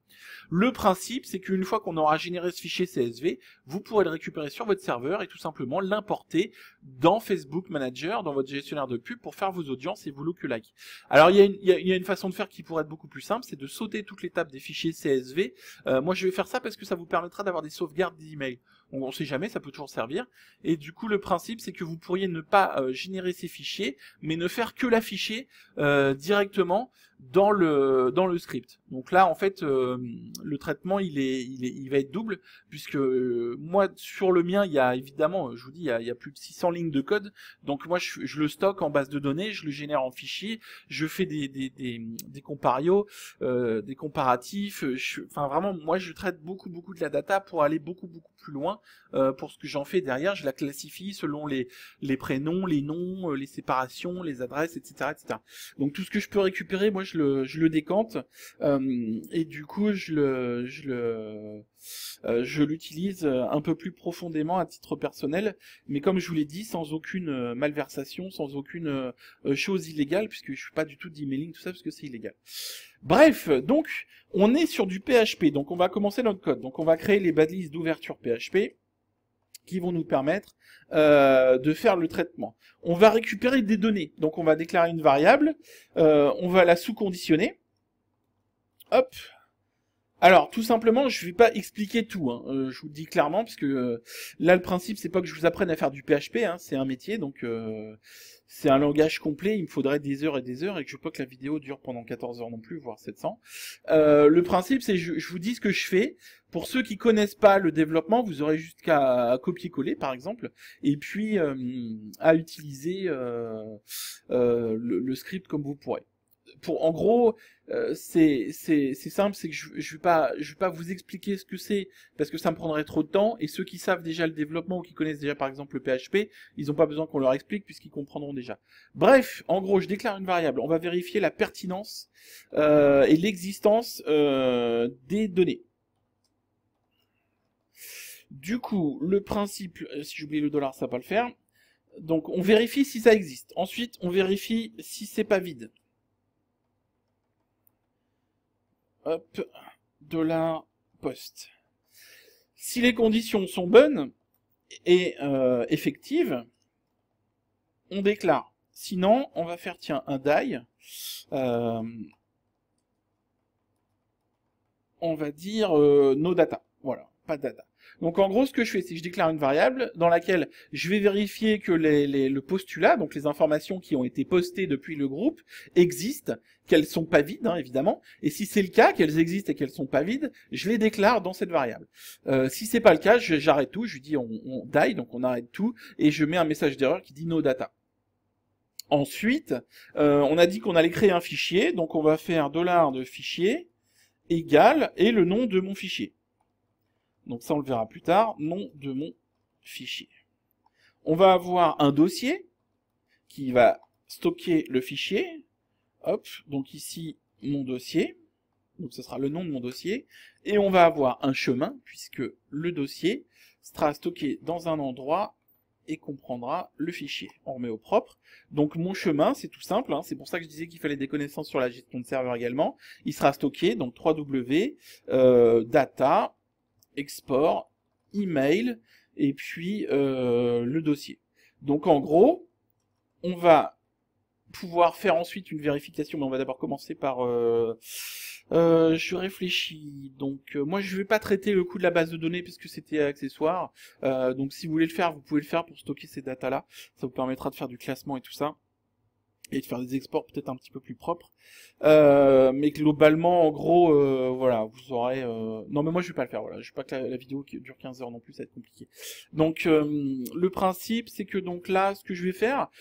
Le principe, c'est qu'une fois qu'on aura généré ce fichier CSV, vous pourrez le récupérer sur votre serveur et tout simplement l'importer dans Facebook Manager, dans votre gestionnaire de pub pour faire vos audiences et vos lookalikes. Alors il y a une façon de faire qui pourrait être beaucoup plus simple, c'est de sauter toute l'étape des fichiers CSV. Moi je vais faire ça parce que ça vous permettra d'avoir des sauvegardes d'emails. On ne sait jamais, ça peut toujours servir. Et du coup, le principe, c'est que vous pourriez ne pas générer ces fichiers, mais ne faire que l'afficher directement dans le script. Donc là, en fait, le traitement, il va être double, puisque moi, sur le mien, il y a évidemment, je vous dis, il y a plus de 600 lignes de code. Donc moi, je le stocke en base de données, je le génère en fichier, je fais des comparios, des comparatifs. Vraiment, moi, je traite beaucoup de la data pour aller beaucoup plus loin. Pour ce que j'en fais derrière, je la classifie selon les prénoms, les noms, les séparations, les adresses, etc., etc. Donc tout ce que je peux récupérer, moi je le décante et du coup je l'utilise un peu plus profondément à titre personnel, mais comme je vous l'ai dit, sans aucune malversation, sans aucune chose illégale, puisque je suis pas du tout d'emailing, tout ça, parce que c'est illégal. Bref, donc on est sur du PHP, donc on va commencer notre code. Donc on va créer les balises d'ouverture PHP qui vont nous permettre de faire le traitement. On va récupérer des données, donc on va déclarer une variable, on va la sous-conditionner, hop, Alors, tout simplement, je vais pas expliquer tout, hein. Je vous le dis clairement, parce que là, le principe, c'est pas que je vous apprenne à faire du PHP, hein, c'est un métier, donc c'est un langage complet, il me faudrait des heures et des heures, et que je veux pas que la vidéo dure pendant 14 heures non plus, voire 700. Le principe, c'est je vous dis ce que je fais. Pour ceux qui connaissent pas le développement, vous aurez juste qu'à copier-coller, par exemple, et puis à utiliser le script comme vous pourrez. En gros, c'est simple, c'est que je vais pas vous expliquer ce que c'est parce que ça me prendrait trop de temps, et ceux qui savent déjà le développement ou qui connaissent déjà par exemple le PHP, ils n'ont pas besoin qu'on leur explique puisqu'ils comprendront déjà. Bref, en gros, je déclare une variable, on va vérifier la pertinence et l'existence des données. Du coup, le principe, si j'oublie le dollar, ça va pas le faire. Donc on vérifie si ça existe. Ensuite, on vérifie si c'est pas vide. Hop, $post. Si les conditions sont bonnes et effectives, on déclare. Sinon, on va faire, tiens, un die. On va dire no data. Voilà, pas de data. Donc en gros, ce que je fais, c'est que je déclare une variable dans laquelle je vais vérifier que le postulat, donc les informations qui ont été postées depuis le groupe, existent, qu'elles sont pas vides, hein, évidemment. Et si c'est le cas, qu'elles existent et qu'elles sont pas vides, je les déclare dans cette variable. Si c'est pas le cas, j'arrête tout, je lui dis on die, donc on arrête tout, et je mets un message d'erreur qui dit no data. Ensuite, on a dit qu'on allait créer un fichier, donc on va faire $ de fichier égale et le nom de mon fichier. Donc ça, on le verra plus tard, nom de mon fichier. On va avoir un dossier qui va stocker le fichier. Hop, donc ici, mon dossier. Donc ce sera le nom de mon dossier. Et on va avoir un chemin, puisque le dossier sera stocké dans un endroit et comprendra le fichier. On remet au propre. Donc mon chemin, c'est tout simple, hein, c'est pour ça que je disais qu'il fallait des connaissances sur la gestion de serveur également. Il sera stocké, donc 3W, data, export, email, et puis le dossier. Donc en gros, on va pouvoir faire ensuite une vérification, mais on va d'abord commencer par... je réfléchis, donc moi je vais pas traiter le coup de la base de données parce que c'était accessoire, donc si vous voulez le faire, vous pouvez le faire pour stocker ces datas là, ça vous permettra de faire du classement et tout ça, et de faire des exports peut-être un petit peu plus propres, mais globalement en gros voilà, vous aurez non mais moi je vais pas le faire, voilà, je veux pas que la vidéo qui dure 15 heures non plus, ça va être compliqué. Donc le principe c'est que donc là ce que je vais faire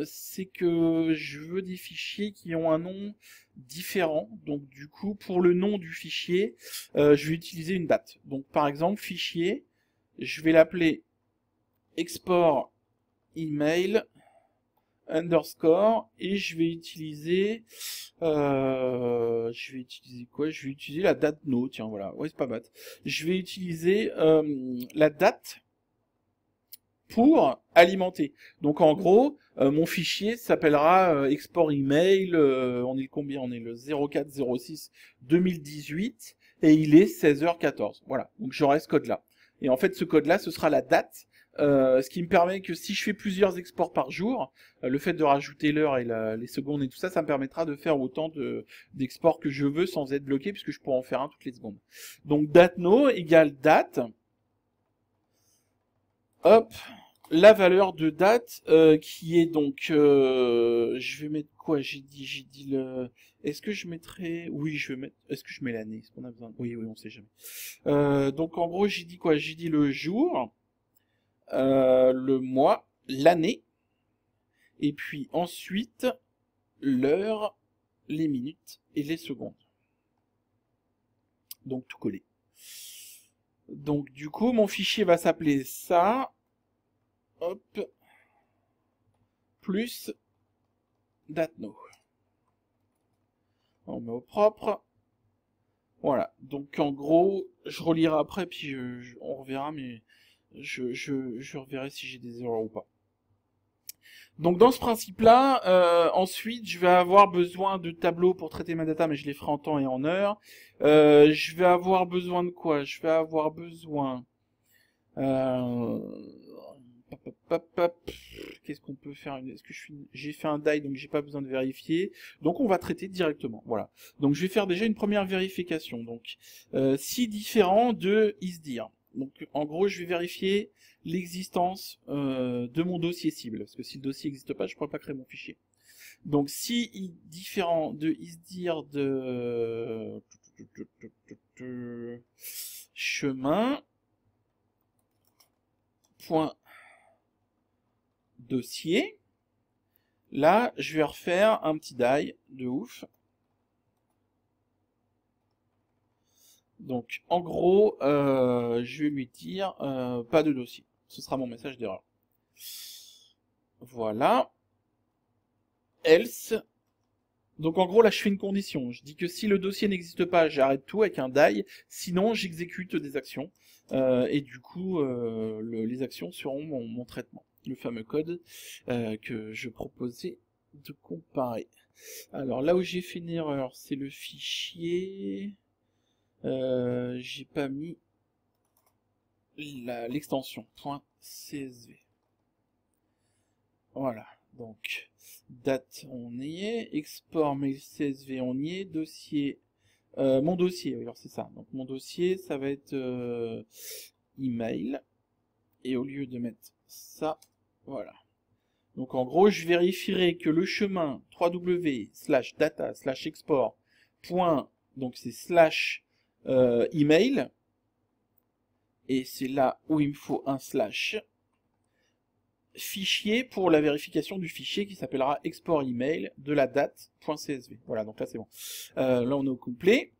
c'est que je veux des fichiers qui ont un nom différent, donc du coup pour le nom du fichier je vais utiliser une date. Donc par exemple fichier, je vais l'appeler export email underscore, et je vais utiliser quoi? Je vais utiliser la date no, tiens voilà, ouais c'est pas bête. Je vais utiliser la date pour alimenter. Donc en gros, mon fichier s'appellera export email, on est le combien? On est le 04/06/2018 et il est 16h14. Voilà, donc j'aurai ce code-là. Et en fait, ce code-là, ce sera la date, ce qui me permet que si je fais plusieurs exports par jour, le fait de rajouter l'heure et les secondes et tout ça, ça me permettra de faire autant d'exports que je veux sans être bloqué, puisque je pourrai en faire un toutes les secondes. Donc dateno égale date. Hop, la valeur de date qui est donc, je vais mettre quoi? J'ai dit le. Est-ce que je mettrai? Oui, je vais mettre. Est-ce que je mets l'année? Est-ce qu'on a besoin? Oui, on sait jamais. Donc en gros, j'ai dit quoi? J'ai dit le jour, le mois, l'année, et puis ensuite l'heure, les minutes et les secondes. Donc tout collé. Donc du coup, mon fichier va s'appeler ça. Hop. Plus dateno. On met au propre. Voilà. Donc en gros, je relirai après, puis on reverra, mais je reverrai si j'ai des erreurs ou pas. Donc dans ce principe-là, ensuite, je vais avoir besoin de tableaux pour traiter ma data, mais je les ferai en temps et en heure. Je vais avoir besoin de quoi? Je vais avoir besoin... Qu'est-ce qu'on peut faire? Est-ce que j'ai fait un die, donc j'ai pas besoin de vérifier. Donc on va traiter directement. Voilà. Donc je vais faire déjà une première vérification. Donc si différent de isDir. Donc en gros, je vais vérifier l'existence de mon dossier cible. Parce que si le dossier n'existe pas, je ne pourrais pas créer mon fichier. Donc si différent de isDir de chemin point dossier, là je vais refaire un petit die de ouf. Donc en gros je vais lui dire pas de dossier, ce sera mon message d'erreur. Voilà. Else. Donc en gros là je fais une condition, je dis que si le dossier n'existe pas, j'arrête tout avec un die, sinon j'exécute des actions, et du coup les actions seront mon traitement, le fameux code que je proposais de comparer. Alors là où j'ai fait une erreur, c'est le fichier, j'ai pas mis l'extension .csv. Voilà, donc date on y est, export mes CSV on y est, dossier, mon dossier, alors c'est ça, donc mon dossier ça va être email, et au lieu de mettre ça, voilà. Donc en gros je vérifierai que le chemin www/data/export. Donc c'est slash email, et c'est là où il me faut un slash fichier pour la vérification du fichier qui s'appellera export email de la date.csv. Voilà, donc là c'est bon. Là on est au complet.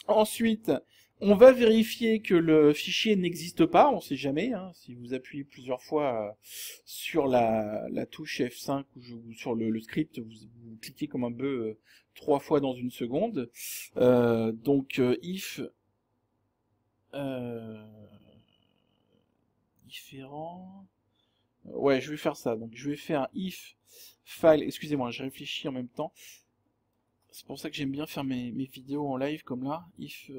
Ensuite, on va vérifier que le fichier n'existe pas, on sait jamais, hein, si vous appuyez plusieurs fois sur la touche F5 ou sur le script, vous cliquez comme un bœuf 3 fois dans une seconde. Donc if différent. Ouais, je vais faire ça. Donc je vais faire un if file. Excusez-moi, je réfléchis en même temps. C'est pour ça que j'aime bien faire mes vidéos en live comme là. If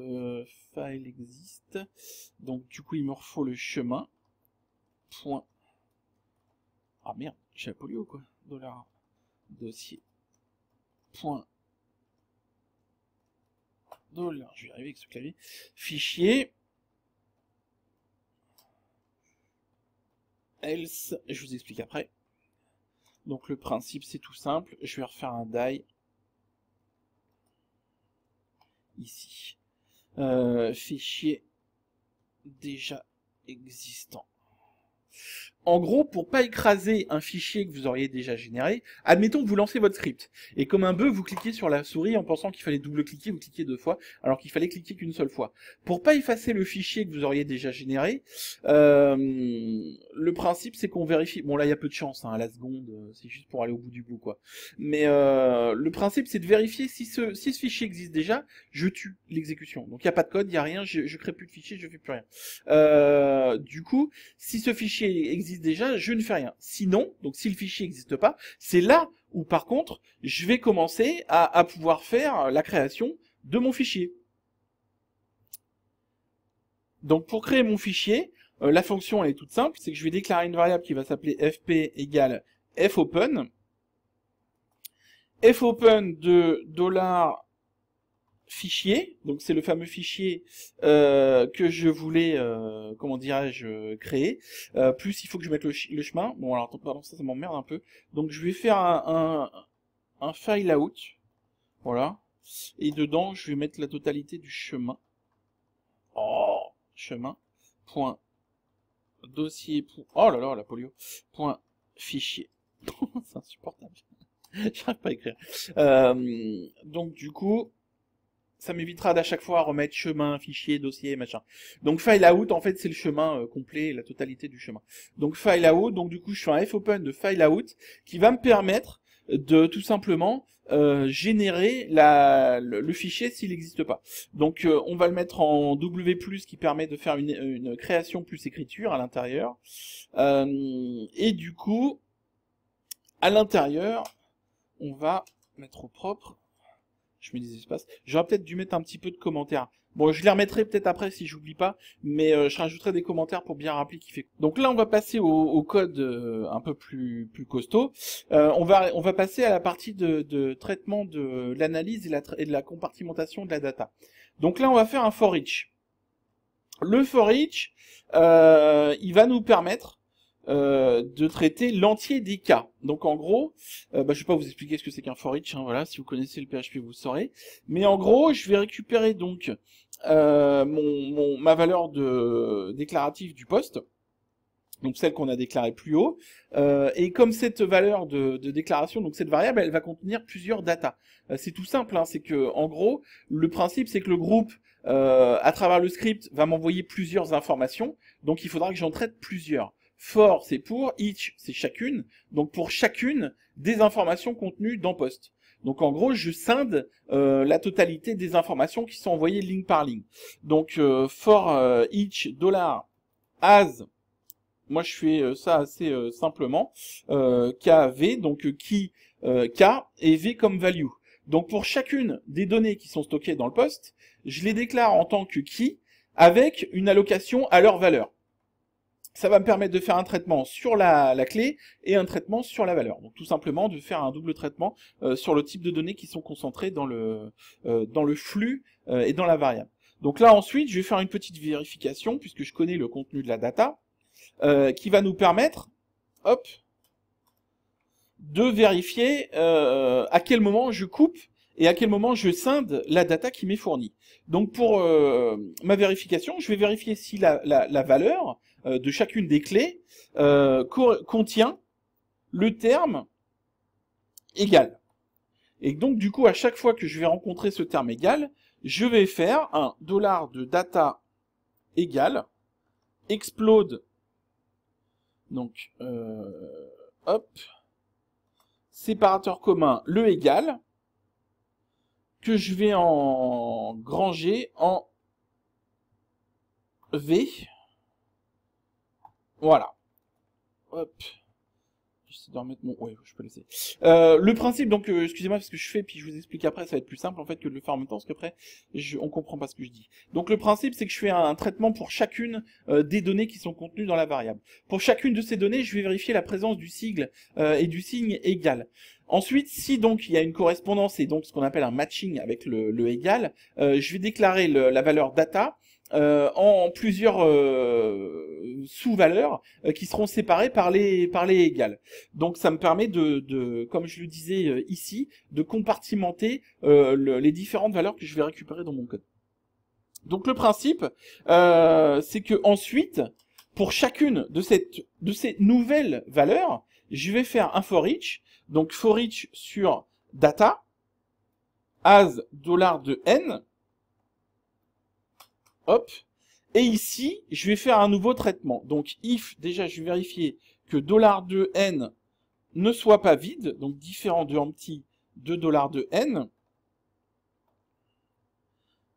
file existe. Donc du coup, il me faut le chemin. Point. Ah merde, j'ai la polio quoi. Dollar dossier. Point. Dollar. Je vais arriver avec ce clavier. Fichier. Else, je vous explique après. Donc le principe c'est tout simple, je vais refaire un die ici. Fichier déjà existant. En gros, pour pas écraser un fichier que vous auriez déjà généré, admettons que vous lancez votre script, et comme un bœuf, vous cliquez sur la souris en pensant qu'il fallait double-cliquer, vous cliquez 2 fois, alors qu'il fallait cliquer qu'une seule fois. Pour pas effacer le fichier que vous auriez déjà généré, le principe c'est qu'on vérifie, bon là il y a peu de chance, hein, à la seconde, c'est juste pour aller au bout du bout quoi. Mais le principe c'est de vérifier si ce fichier existe déjà, je tue l'exécution. Donc il n'y a pas de code, il n'y a rien, je crée plus de fichier, je fais plus rien. Du coup, si ce fichier existe déjà, je ne fais rien. Sinon, donc si le fichier n'existe pas, c'est là où par contre, je vais commencer à pouvoir faire la création de mon fichier. Donc pour créer mon fichier, la fonction elle est toute simple, c'est que je vais déclarer une variable qui va s'appeler fp égale fopen. Fopen de $fichier, donc c'est le fameux fichier que je voulais, comment dirais-je, créer. Plus il faut que je mette le chemin. Bon alors pardon, ça m'emmerde un peu. Donc je vais faire un file out, voilà. Et dedans je vais mettre la totalité du chemin. Oh, chemin. Point dossier. Oh là là, la polio. Point fichier. C'est insupportable. J'arrive pas à écrire. Donc du coup, ça m'évitera d'à chaque fois remettre chemin, fichier, dossier, machin. Donc file out, en fait, c'est le chemin complet, la totalité du chemin. Donc file out, donc du coup, je fais un fopen de file out qui va me permettre de tout simplement générer le fichier s'il n'existe pas. Donc on va le mettre en W+, qui permet de faire une création plus écriture à l'intérieur. Et du coup, à l'intérieur, on va mettre au propre. Je mets des espaces. J'aurais peut-être dû mettre un petit peu de commentaires. Bon, je les remettrai peut-être après si j'oublie pas, mais je rajouterai des commentaires pour bien rappeler qui fait. Donc là, on va passer au code un peu plus costaud. On va passer à la partie de traitement de l'analyse et de la compartimentation de la data. Donc là, on va faire un for each. Le for each, il va nous permettre de traiter l'entier des cas. Donc en gros, je vais pas vous expliquer ce que c'est qu'un for each, hein, voilà, si vous connaissez le PHP vous saurez. Mais en gros, je vais récupérer donc ma valeur déclarative du poste, donc celle qu'on a déclarée plus haut, et comme cette valeur de déclaration, donc cette variable, elle va contenir plusieurs datas. C'est tout simple, hein, c'est que en gros, le principe c'est que le groupe, à travers le script, va m'envoyer plusieurs informations, donc il faudra que j'en traite plusieurs. For, c'est pour, each, c'est chacune, donc pour chacune des informations contenues dans poste. Donc en gros, je scinde la totalité des informations qui sont envoyées ligne par ligne. Donc for each $as, moi je fais ça assez simplement, kv, donc qui k et v comme value. Donc pour chacune des données qui sont stockées dans le poste, je les déclare en tant que key avec une allocation à leur valeur. Ça va me permettre de faire un traitement sur la clé et un traitement sur la valeur. Donc tout simplement de faire un double traitement sur le type de données qui sont concentrées dans le flux et dans la variable. Donc là ensuite, je vais faire une petite vérification puisque je connais le contenu de la data qui va nous permettre, hop, de vérifier à quel moment je coupe et à quel moment je scinde la data qui m'est fournie. Donc pour ma vérification, je vais vérifier si la valeur de chacune des clés contient le terme égal. Et donc du coup, à chaque fois que je vais rencontrer ce terme égal, je vais faire un $ de data égal explode, donc hop, séparateur commun le égal, que je vais engranger en V. Voilà. Hop. J'essaie de remettre mon... Ouais, je peux laisser. Le principe, donc, excusez-moi parce que je fais, puis je vous explique après, ça va être plus simple en fait que de le faire en même temps, parce qu'après, on comprend pas ce que je dis. Donc le principe, c'est que je fais un traitement pour chacune des données qui sont contenues dans la variable. Pour chacune de ces données, je vais vérifier la présence du sigle et du signe égal. Ensuite, si donc il y a une correspondance et donc ce qu'on appelle un matching avec le égal, je vais déclarer la valeur data en plusieurs sous-valeurs qui seront séparées par les égales. Donc ça me permet comme je le disais ici, de compartimenter les différentes valeurs que je vais récupérer dans mon code. Donc le principe, c'est que ensuite, pour chacune de ces nouvelles valeurs, je vais faire un for each. Donc for each sur data as $de n. Hop. Et ici, je vais faire un nouveau traitement. Donc if, déjà je vais vérifier que $de n ne soit pas vide, donc différent de empty de $de n.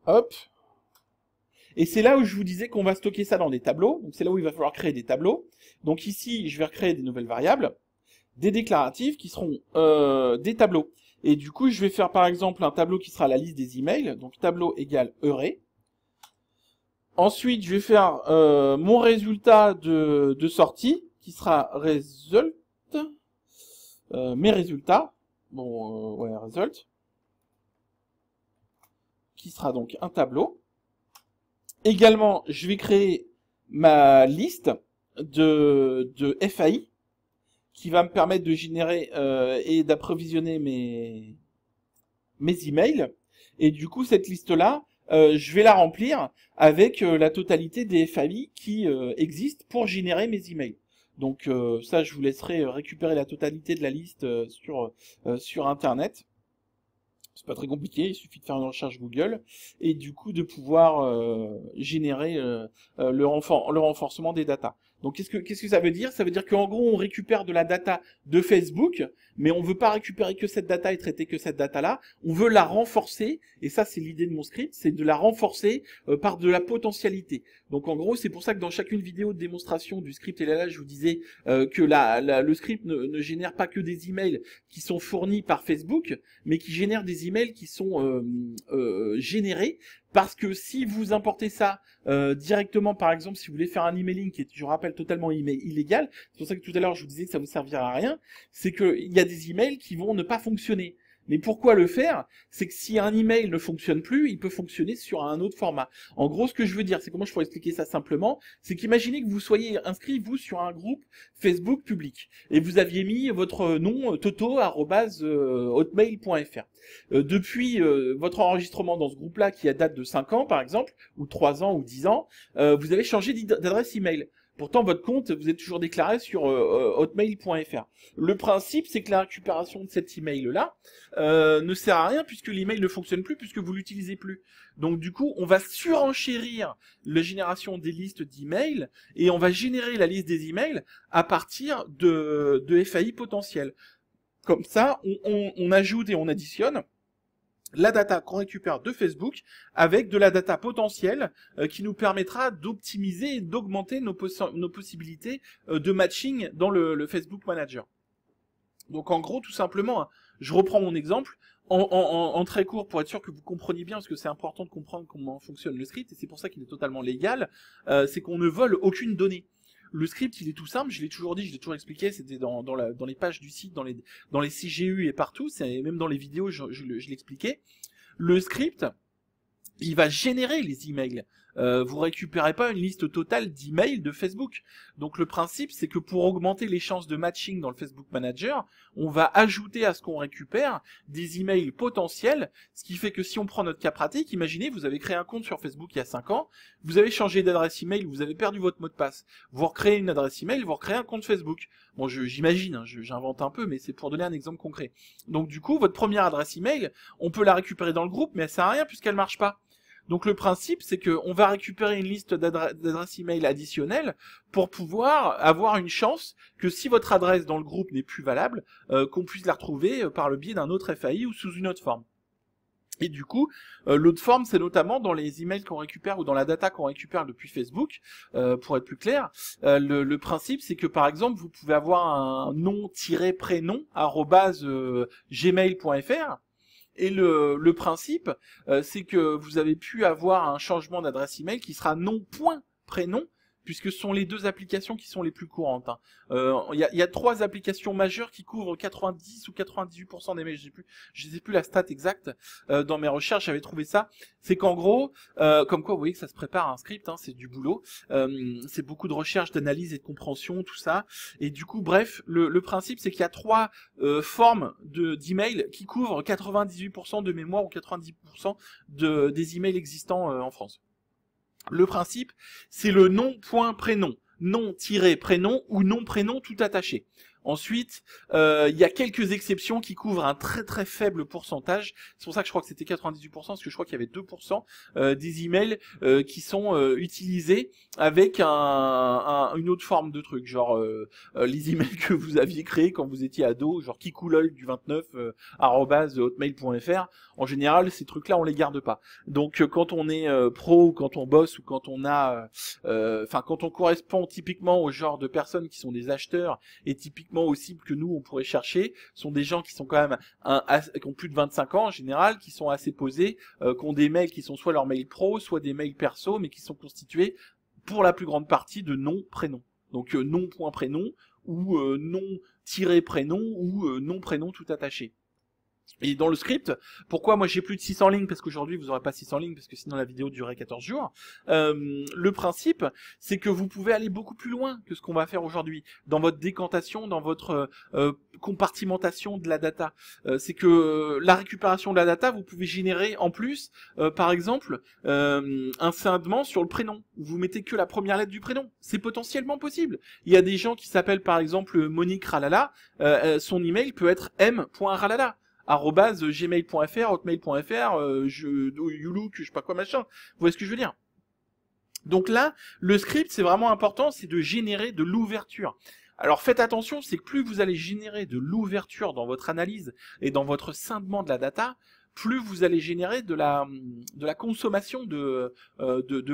Hop. Et c'est là où je vous disais qu'on va stocker ça dans des tableaux. Donc c'est là où il va falloir créer des tableaux. Donc ici, je vais recréer des nouvelles variables, des déclaratives qui seront des tableaux. Et du coup, je vais faire par exemple un tableau qui sera la liste des emails. Donc tableau égale array. Ensuite, je vais faire mon résultat de sortie qui sera result. Mes résultats. Bon, ouais, result. Qui sera donc un tableau. Également, je vais créer ma liste de FAI qui va me permettre de générer et d'approvisionner mes emails. Et du coup, cette liste-là, je vais la remplir avec la totalité des FAI qui existent pour générer mes emails. Donc ça, je vous laisserai récupérer la totalité de la liste sur Internet. C'est pas très compliqué, il suffit de faire une recherche Google et du coup de pouvoir générer le renforcement des datas. Donc qu'est-ce que ça veut dire? Ça veut dire qu'en gros on récupère de la data de Facebook, mais on veut pas récupérer que cette data et traiter que cette data-là. On veut la renforcer, et ça c'est l'idée de mon script, c'est de la renforcer par de la potentialité. Donc en gros c'est pour ça que dans chacune vidéo de démonstration du script, et là je vous disais que le script ne génère pas que des emails qui sont fournis par Facebook, mais qui génère des emails qui sont générés. Parce que si vous importez ça directement, par exemple, si vous voulez faire un emailing qui est, je rappelle, totalement illégal, c'est pour ça que tout à l'heure je vous disais que ça vous servira à rien, c'est qu'il y a des emails qui vont ne pas fonctionner. Mais pourquoi le faire? C'est que si un email ne fonctionne plus, il peut fonctionner sur un autre format. En gros, ce que je veux dire, c'est comment je pourrais expliquer ça simplement, c'est qu'imaginez que vous soyez inscrit, vous, sur un groupe Facebook public, et vous aviez mis votre nom toto@hotmail.fr. Depuis votre enregistrement dans ce groupe-là, qui date de 5 ans, par exemple, ou 3 ans, ou 10 ans, vous avez changé d'adresse email. Pourtant, votre compte, vous êtes toujours déclaré sur hotmail.fr. Le principe, c'est que la récupération de cet email-là ne sert à rien puisque l'email ne fonctionne plus, puisque vous l'utilisez plus. Donc du coup, on va surenchérir la génération des listes d'emails et on va générer la liste des emails à partir de FAI potentiels. Comme ça, on ajoute et on additionne la data qu'on récupère de Facebook avec de la data potentielle qui nous permettra d'optimiser et d'augmenter nos possibilités de matching dans le Facebook Manager. Donc en gros, tout simplement, je reprends mon exemple en très court pour être sûr que vous compreniez bien, parce que c'est important de comprendre comment fonctionne le script, et c'est pour ça qu'il est totalement légal, c'est qu'on ne vole aucune donnée. Le script, il est tout simple, je l'ai toujours dit, je l'ai toujours expliqué, c'était dans les pages du site, dans les CGU et partout, même dans les vidéos, je l'expliquais. Le script, il va générer les emails. Vous récupérez pas une liste totale d'emails de Facebook. Donc le principe, c'est que pour augmenter les chances de matching dans le Facebook Manager, on va ajouter à ce qu'on récupère des emails potentiels, ce qui fait que si on prend notre cas pratique, imaginez, vous avez créé un compte sur Facebook il y a 5 ans, vous avez changé d'adresse email, vous avez perdu votre mot de passe, vous recréez une adresse email, vous recréez un compte Facebook. Bon, j'imagine, hein, j'invente un peu, mais c'est pour donner un exemple concret. Donc du coup, votre première adresse email, on peut la récupérer dans le groupe, mais elle sert à rien puisqu'elle marche pas. Donc le principe, c'est qu'on va récupérer une liste d'adresses email additionnelles pour pouvoir avoir une chance que si votre adresse dans le groupe n'est plus valable, qu'on puisse la retrouver par le biais d'un autre FAI ou sous une autre forme. Et du coup, l'autre forme, c'est notamment dans les emails qu'on récupère ou dans la data qu'on récupère depuis Facebook, pour être plus clair. Le principe, c'est que par exemple, vous pouvez avoir un nom-prénom @gmail.fr. Et le principe, c'est que vous avez pu avoir un changement d'adresse email qui sera nom.prénom, puisque ce sont les deux applications qui sont les plus courantes. Il y a 3 applications majeures qui couvrent 90 ou 98% des mails, je sais plus la stat exacte. Dans mes recherches, j'avais trouvé ça. C'est qu'en gros, comme quoi vous voyez que ça se prépare un script, hein, c'est du boulot, c'est beaucoup de recherche, d'analyse et de compréhension, tout ça. Et du coup, bref, le principe, c'est qu'il y a 3 formes d'emails qui couvrent 98% de mémoire ou 90% des emails existants en France. Le principe, c'est le nom.prénom, nom-prénom ou nom-prénom tout attaché. Ensuite, il y a quelques exceptions qui couvrent un très très faible pourcentage. C'est pour ça que je crois que c'était 98%, parce que je crois qu'il y avait 2% des emails qui sont utilisés avec une autre forme de truc, genre les emails que vous aviez créés quand vous étiez ado, genre kikoulol du 29 @hotmail.fr. En général, ces trucs-là, on les garde pas. Donc, quand on est pro ou quand on bosse ou quand on a, quand on correspond typiquement au genre de personnes qui sont des acheteurs et typiquement aux cibles que nous on pourrait chercher, sont des gens qui sont quand même qui ont plus de 25 ans en général, qui sont assez posés, qui ont des mails qui sont soit leurs mails pro, soit des mails perso, mais qui sont constitués pour la plus grande partie de nom-prénom. Donc nom.prénom ou nom-prénom ou nom-prénom tout attaché. Et dans le script, pourquoi moi j'ai plus de 600 lignes, parce qu'aujourd'hui vous n'aurez pas 600 lignes, parce que sinon la vidéo durerait 14 jours, le principe, c'est que vous pouvez aller beaucoup plus loin que ce qu'on va faire aujourd'hui, dans votre décantation, dans votre compartimentation de la data. C'est que la récupération de la data, vous pouvez générer en plus, par exemple, un scindement sur le prénom. Vous mettez que la première lettre du prénom. C'est potentiellement possible. Il y a des gens qui s'appellent par exemple Monique Ralala, son email peut être m.ralala. @gmail.fr, hotmail.fr, Youlook, je sais pas quoi machin. Vous voyez ce que je veux dire? Donc là, le script, c'est vraiment important, c'est de générer de l'ouverture. Alors faites attention, c'est que plus vous allez générer de l'ouverture dans votre analyse et dans votre scindement de la data, plus vous allez générer de la consommation de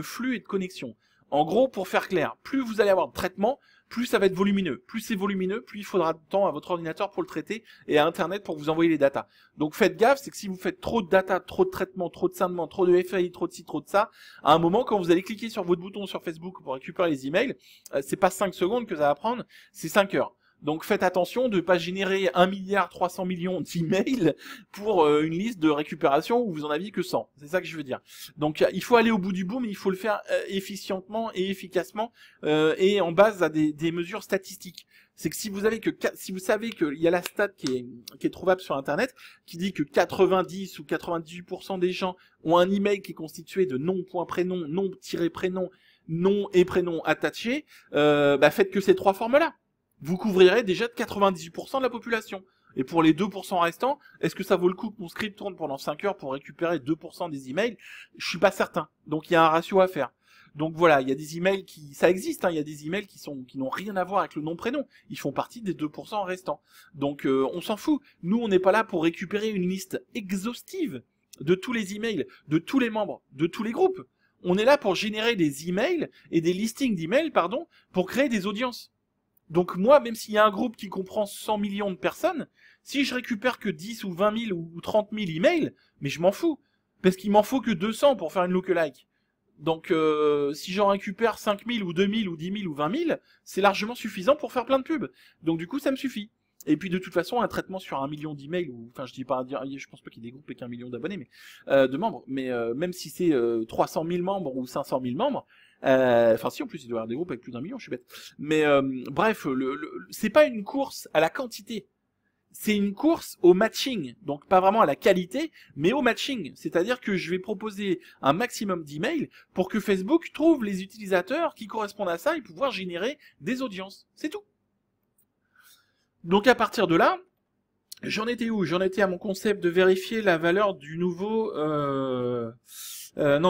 flux et de connexion. En gros, pour faire clair, plus vous allez avoir de traitement, plus ça va être volumineux. Plus c'est volumineux, plus il faudra de temps à votre ordinateur pour le traiter et à Internet pour vous envoyer les datas. Donc faites gaffe, c'est que si vous faites trop de data, trop de traitement, trop de scindement, trop de FAI, trop de ci, trop de ça, à un moment, quand vous allez cliquer sur votre bouton sur Facebook pour récupérer les emails, c'est pas 5 secondes que ça va prendre, c'est 5 heures. Donc faites attention de ne pas générer 1,3 milliard d'emails pour une liste de récupération où vous en aviez que 100. C'est ça que je veux dire. Donc il faut aller au bout du bout, mais il faut le faire efficientement et efficacement et en base à des mesures statistiques. C'est que si vous savez qu'il y a la stat qui est trouvable sur Internet, qui dit que 90 ou 98% des gens ont un email qui est constitué de nom.prénom, nom-prénom, nom et prénom attachés, faites que ces trois formes-là. Vous couvrirez déjà de 98% de la population. Et pour les 2% restants, est-ce que ça vaut le coup que mon script tourne pendant 5 heures pour récupérer 2% des emails? Je suis pas certain. Donc il y a un ratio à faire. Donc voilà, il y a des emails ça existe, hein, il y a des emails qui n'ont rien à voir avec le nom-prénom. Ils font partie des 2% restants. Donc on s'en fout. Nous, on n'est pas là pour récupérer une liste exhaustive de tous les emails, de tous les membres, de tous les groupes. On est là pour générer des emails et des listings d'emails, pour créer des audiences. Donc moi, même s'il y a un groupe qui comprend 100 millions de personnes, si je récupère que 10 ou 20 000 ou 30 000 emails, mais je m'en fous. Parce qu'il m'en faut que 200 pour faire une lookalike. Donc si j'en récupère 5 000 ou 2 000 ou 10 000 ou 20 000, c'est largement suffisant pour faire plein de pubs. Donc du coup, ça me suffit. Et puis de toute façon, un traitement sur 1 million d'emails, ou enfin je dis pas, je pense pas qu'il y ait des groupes avec 1 million d'abonnés, mais de membres, mais même si c'est 300 000 membres ou 500 000 membres, enfin si en plus il doit y avoir des groupes avec plus d'1 million, je suis bête. Mais bref, c'est pas une course à la quantité, c'est une course au matching, donc pas vraiment à la qualité, mais au matching. C'est-à-dire que je vais proposer un maximum d'emails pour que Facebook trouve les utilisateurs qui correspondent à ça et pouvoir générer des audiences. C'est tout. Donc à partir de là, j'en étais où? J'en étais à mon concept de vérifier la valeur du nouveau...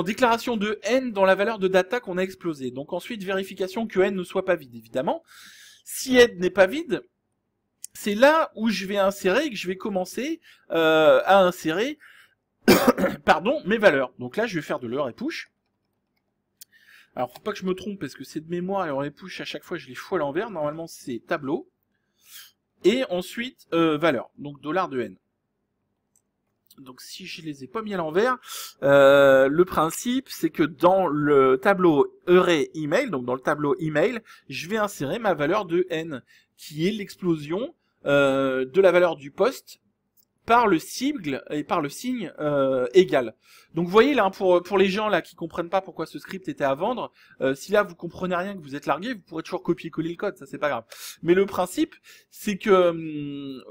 déclaration de n dans la valeur de data qu'on a explosé. Donc ensuite, vérification que n ne soit pas vide, évidemment. Si n n'est pas vide, c'est là où je vais insérer, que je vais commencer à insérer mes valeurs. Donc là, je vais faire de l'heure et push. Alors, faut pas que je me trompe, parce que c'est de mémoire, et l'heure et push, à chaque fois, je les fous à l'envers. Normalement, c'est tableau. Et ensuite, valeur, donc $ de n. Donc si je les ai pas mis à l'envers, le principe c'est que dans le tableau array email, donc dans le tableau email, je vais insérer ma valeur de n, qui est l'explosion de la valeur du poste par le sigle et par le signe égal. Donc vous voyez là, pour les gens là qui comprennent pas pourquoi ce script était à vendre, si là vous comprenez rien, que vous êtes largué, vous pourrez toujours copier-coller le code, ça c'est pas grave. Mais le principe, c'est que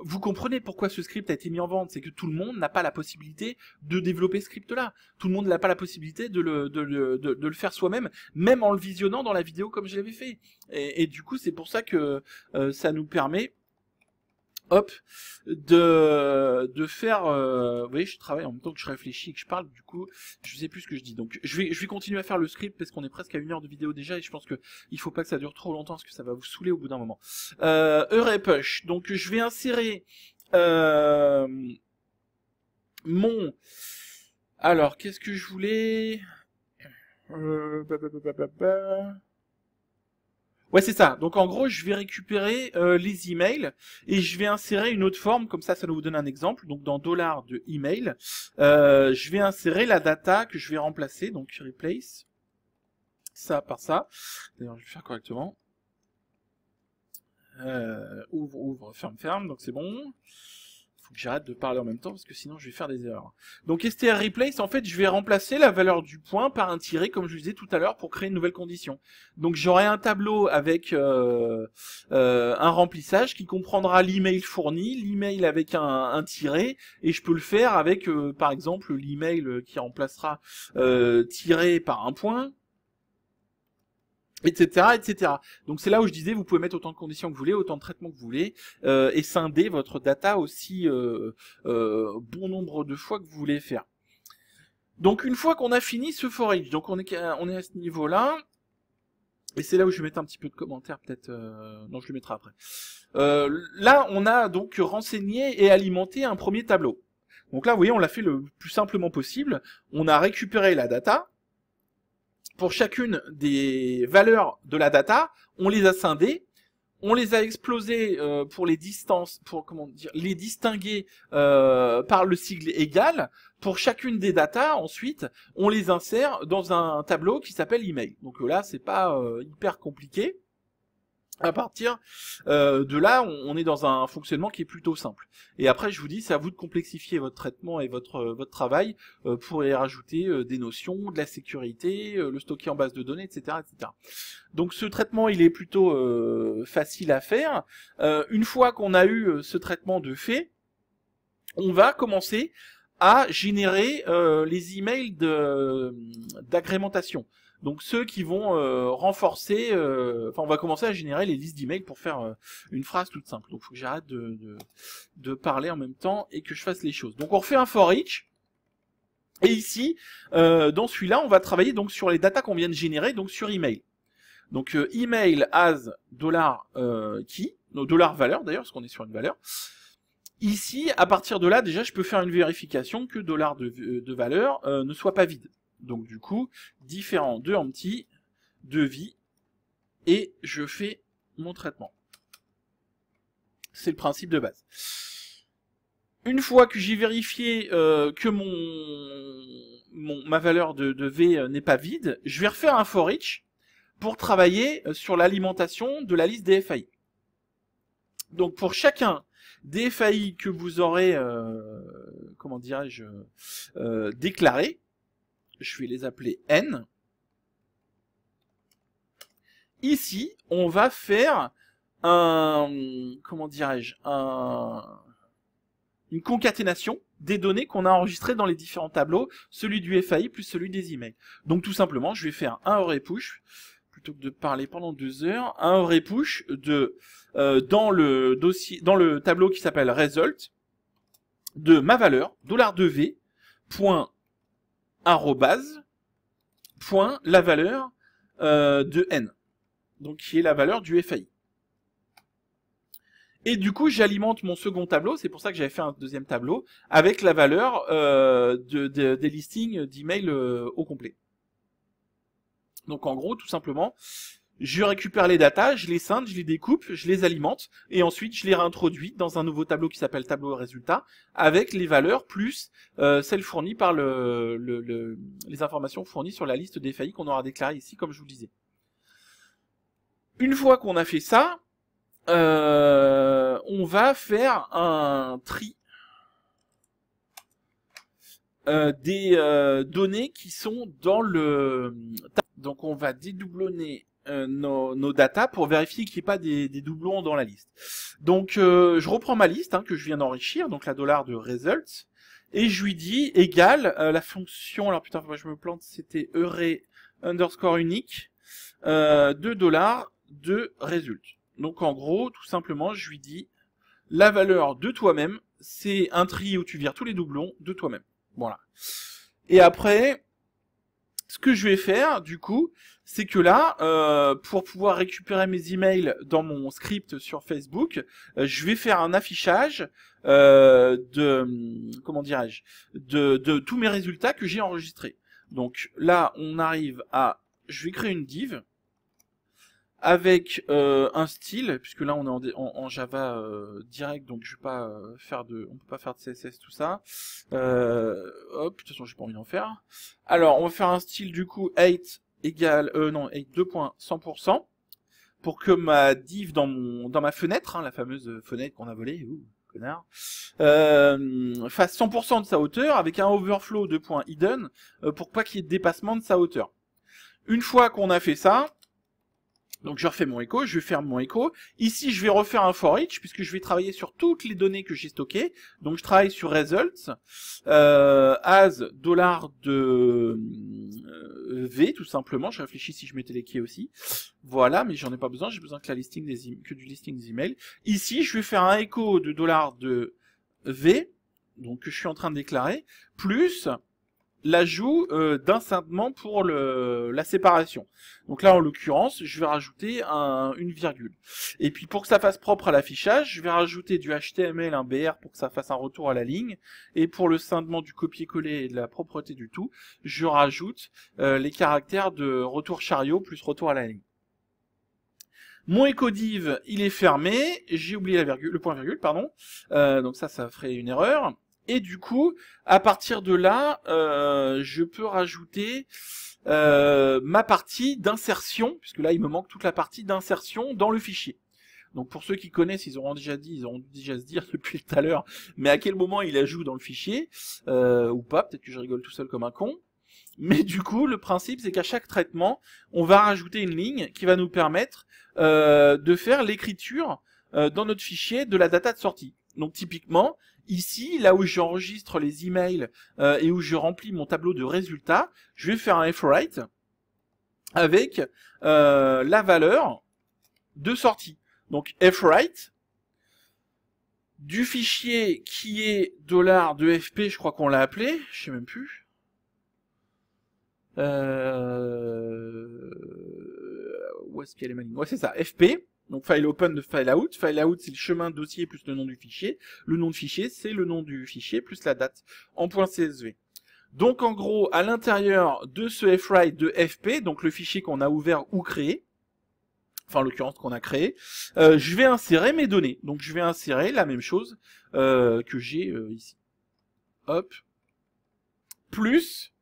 vous comprenez pourquoi ce script a été mis en vente, c'est que tout le monde n'a pas la possibilité de développer ce script-là. Tout le monde n'a pas la possibilité de le faire soi-même, même en le visionnant dans la vidéo comme je l'avais fait. Et du coup, c'est pour ça que ça nous permet de faire vous voyez, je travaille en même temps que je réfléchis et que je parle, du coup je sais plus ce que je dis. Donc je vais continuer à faire le script parce qu'on est presque à 1 heure de vidéo déjà et je pense que il faut pas que ça dure trop longtemps parce que ça va vous saouler au bout d'un moment. Array push, donc je vais insérer alors qu'est-ce que je voulais Ouais, c'est ça. Donc en gros, je vais récupérer les emails et je vais insérer une autre forme, comme ça nous donne un exemple. Donc dans $ de email, je vais insérer la data que je vais remplacer, donc replace ça par ça. D'ailleurs, je vais faire correctement. Ouvre, ferme, donc c'est bon. Faut que j'arrête de parler en même temps parce que sinon je vais faire des erreurs. Donc str replace, en fait, je vais remplacer la valeur du point par un tiret comme je vous disais tout à l'heure pour créer une nouvelle condition. Donc j'aurai un tableau avec un remplissage qui comprendra l'email fourni, l'email avec un tiret, et je peux le faire avec par exemple l'email qui remplacera tiret par un point, etc., etc. Donc c'est là où je disais, vous pouvez mettre autant de conditions que vous voulez, autant de traitements que vous voulez, et scinder votre data aussi bon nombre de fois que vous voulez faire. Donc une fois qu'on a fini ce for each, donc on est à ce niveau-là, et c'est là où je vais mettre un petit peu de commentaires peut-être, non je le mettrai après. Là on a donc renseigné et alimenté un premier tableau. Donc là vous voyez on l'a fait le plus simplement possible, on a récupéré la data, pour chacune des valeurs de la data, on les a scindées, on les a explosées pour les distances, pour comment dire, les distinguer par le sigle égal. Pour chacune des datas, ensuite, on les insère dans un tableau qui s'appelle email. Donc là, c'est pas hyper compliqué. À partir de là, on est dans un fonctionnement qui est plutôt simple. Et après, je vous dis, c'est à vous de complexifier votre traitement et votre travail pour y rajouter des notions, de la sécurité, le stocker en base de données, etc., etc. Donc ce traitement, il est plutôt facile à faire. Une fois qu'on a eu ce traitement de fait, on va commencer à générer les emails d'agrémentation. Donc ceux qui vont renforcer, enfin on va commencer à générer les listes d'emails pour faire une phrase toute simple. Donc il faut que j'arrête de parler en même temps et que je fasse les choses. Donc on refait un for each. Et ici, dans celui-là, on va travailler donc sur les datas qu'on vient de générer, donc sur email. Donc email as $key, $valeur d'ailleurs, parce qu'on est sur une valeur. Ici, à partir de là, déjà, je peux faire une vérification que $de valeur ne soit pas vide. Donc du coup, différent de empty, de vie, et je fais mon traitement. C'est le principe de base. Une fois que j'ai vérifié que ma valeur de V n'est pas vide, je vais refaire un for each pour travailler sur l'alimentation de la liste des FAI. Donc pour chacun des FAI que vous aurez, comment dirais-je, déclaré, je vais les appeler N. Ici, on va faire comment dirais-je, une concaténation des données qu'on a enregistrées dans les différents tableaux, celui du FAI plus celui des emails. Donc tout simplement, je vais faire un array push, plutôt que de parler pendant 2 heures, un array push dans le dossier, dans le tableau qui s'appelle result, de ma valeur, $2v, point arrobase, point la valeur de n, donc qui est la valeur du FAI. Et du coup, j'alimente mon second tableau, c'est pour ça que j'avais fait un deuxième tableau, avec la valeur des listings d'email au complet. Donc en gros, tout simplement, je récupère les datas, je les scinde, je les découpe, je les alimente, et ensuite je les réintroduis dans un nouveau tableau qui s'appelle tableau résultat, avec les valeurs plus celles fournies par les informations fournies sur la liste des FAI qu'on aura déclarées ici, comme je vous le disais. Une fois qu'on a fait ça, on va faire un tri des données qui sont dans le... Donc on va dédoublonner nos datas pour vérifier qu'il n'y ait pas des doublons dans la liste. Donc je reprends ma liste que je viens d'enrichir, donc la $ de results, et je lui dis égale la fonction, alors putain, je me plante, c'était array underscore unique de $ de result. Donc en gros, tout simplement, je lui dis la valeur de toi-même, c'est un tri où tu vires tous les doublons de toi-même. Voilà. Et après, ce que je vais faire, du coup, c'est que là, pour pouvoir récupérer mes emails dans mon script sur Facebook, je vais faire un affichage comment dirais-je, de tous mes résultats que j'ai enregistrés. Donc là, on arrive à, je vais créer une div avec un style, puisque là on est en Java direct, donc je vais pas faire on peut pas faire de CSS tout ça. Hop, de toute façon j'ai pas envie d'en faire. Alors on va faire un style du coup 8 égale 8 2.100% pour que ma div dans ma fenêtre, la fameuse fenêtre qu'on a volée, connard, fasse 100% de sa hauteur avec un overflow de .hidden pour pas qu'il y ait de dépassement de sa hauteur. Une fois qu'on a fait ça, donc je refais mon echo, je vais faire mon echo. Ici, je vais refaire un for each, puisque je vais travailler sur toutes les données que j'ai stockées. Donc je travaille sur results, as $ de v, tout simplement. Je réfléchis si je mettais les keys aussi. Voilà, mais j'en ai pas besoin, j'ai besoin que du listing des emails. Ici, je vais faire un echo de $ de v, donc que je suis en train de déclarer, plus l'ajout d'un scindement pour la séparation. Donc là, en l'occurrence, je vais rajouter une virgule. Et puis pour que ça fasse propre à l'affichage, je vais rajouter du HTML, un BR pour que ça fasse un retour à la ligne. Et pour le scindement du copier-coller et de la propreté du tout, je rajoute les caractères de retour chariot plus retour à la ligne. Mon ecodiv, il est fermé. J'ai oublié la virgule, le point virgule, pardon. Donc ça ferait une erreur. Et du coup, à partir de là, je peux rajouter ma partie d'insertion, puisque là, il me manque toute la partie d'insertion dans le fichier. Donc pour ceux qui connaissent, ils auront déjà se dire depuis tout à l'heure, mais à quel moment il ajoute dans le fichier, ou pas, peut-être que je rigole tout seul comme un con. Mais du coup, le principe, c'est qu'à chaque traitement, on va rajouter une ligne qui va nous permettre de faire l'écriture dans notre fichier de la data de sortie. Donc typiquement, ici, là où j'enregistre les emails et où je remplis mon tableau de résultats, je vais faire un fwrite avec la valeur de sortie. Donc fwrite du fichier qui est $2fp, je crois qu'on l'a appelé, je sais même plus. Où est-ce qu'elle est ma ligne? Ouais, c'est ça, fp. Donc file open de file out. File out, c'est le chemin de dossier plus le nom du fichier. Le nom de fichier, c'est le nom du fichier plus la date en .csv. Donc en gros, à l'intérieur de ce fwrite de fp, donc le fichier qu'on a ouvert ou créé, enfin en l'occurrence qu'on a créé, je vais insérer mes données. Donc je vais insérer la même chose que j'ai ici. Hop. Plus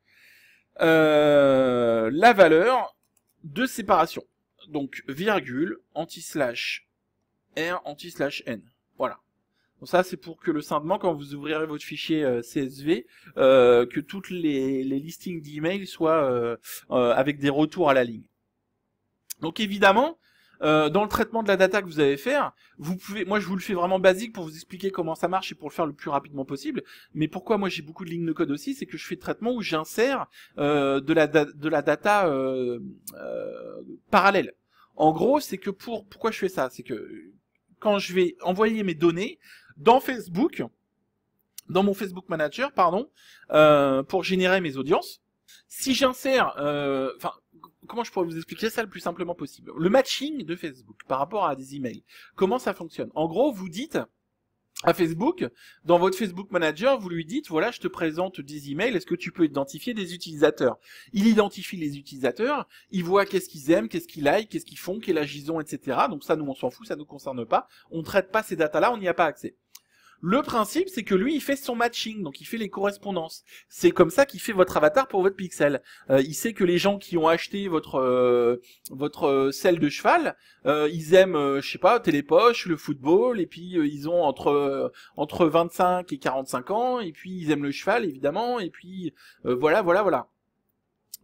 la valeur de séparation. Donc virgule, anti-slash R, anti-slash N. Voilà. Donc ça, c'est pour que le scindement, quand vous ouvrirez votre fichier CSV, que toutes les listings d'emails soient avec des retours à la ligne. Donc évidemment, dans le traitement de la data que vous allez faire, vous pouvez, moi je vous le fais vraiment basique pour vous expliquer comment ça marche et pour le faire le plus rapidement possible. Mais pourquoi moi j'ai beaucoup de lignes de code aussi, c'est que je fais le traitement où j'insère de la data parallèle. En gros, c'est que pourquoi je fais ça, c'est que quand je vais envoyer mes données dans Facebook, dans mon Facebook Manager, pardon, pour générer mes audiences, si j'insère, comment je pourrais vous expliquer ça le plus simplement possible? Le matching de Facebook par rapport à des emails. Comment ça fonctionne? En gros, vous dites à Facebook, dans votre Facebook Manager, vous lui dites, voilà, je te présente des emails, est-ce que tu peux identifier des utilisateurs? Il identifie les utilisateurs, il voit qu'est-ce qu'ils aiment, qu'est-ce qu'ils like, qu'est-ce qu'ils font, quel âge ils ont, etc. Donc ça, nous, on s'en fout, ça nous concerne pas. On ne traite pas ces datas-là, on n'y a pas accès. Le principe, c'est que lui, il fait son matching, donc il fait les correspondances. C'est comme ça qu'il fait votre avatar pour votre pixel. Il sait que les gens qui ont acheté votre selle de cheval, ils aiment, je sais pas, Télépoche, le football, et puis ils ont entre 25 et 45 ans, et puis ils aiment le cheval, évidemment, et puis voilà.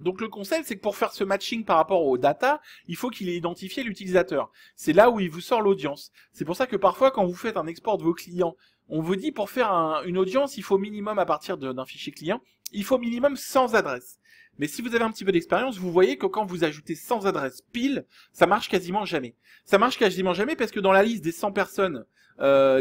Donc le concept, c'est que pour faire ce matching par rapport aux data, il faut qu'il ait identifié l'utilisateur. C'est là où il vous sort l'audience. C'est pour ça que parfois, quand vous faites un export de vos clients, on vous dit pour faire une audience, il faut minimum, à partir d'un fichier client, il faut minimum 100 adresses. Mais si vous avez un petit peu d'expérience, vous voyez que quand vous ajoutez 100 adresses pile, ça marche quasiment jamais. Ça marche quasiment jamais parce que dans la liste des 100 personnes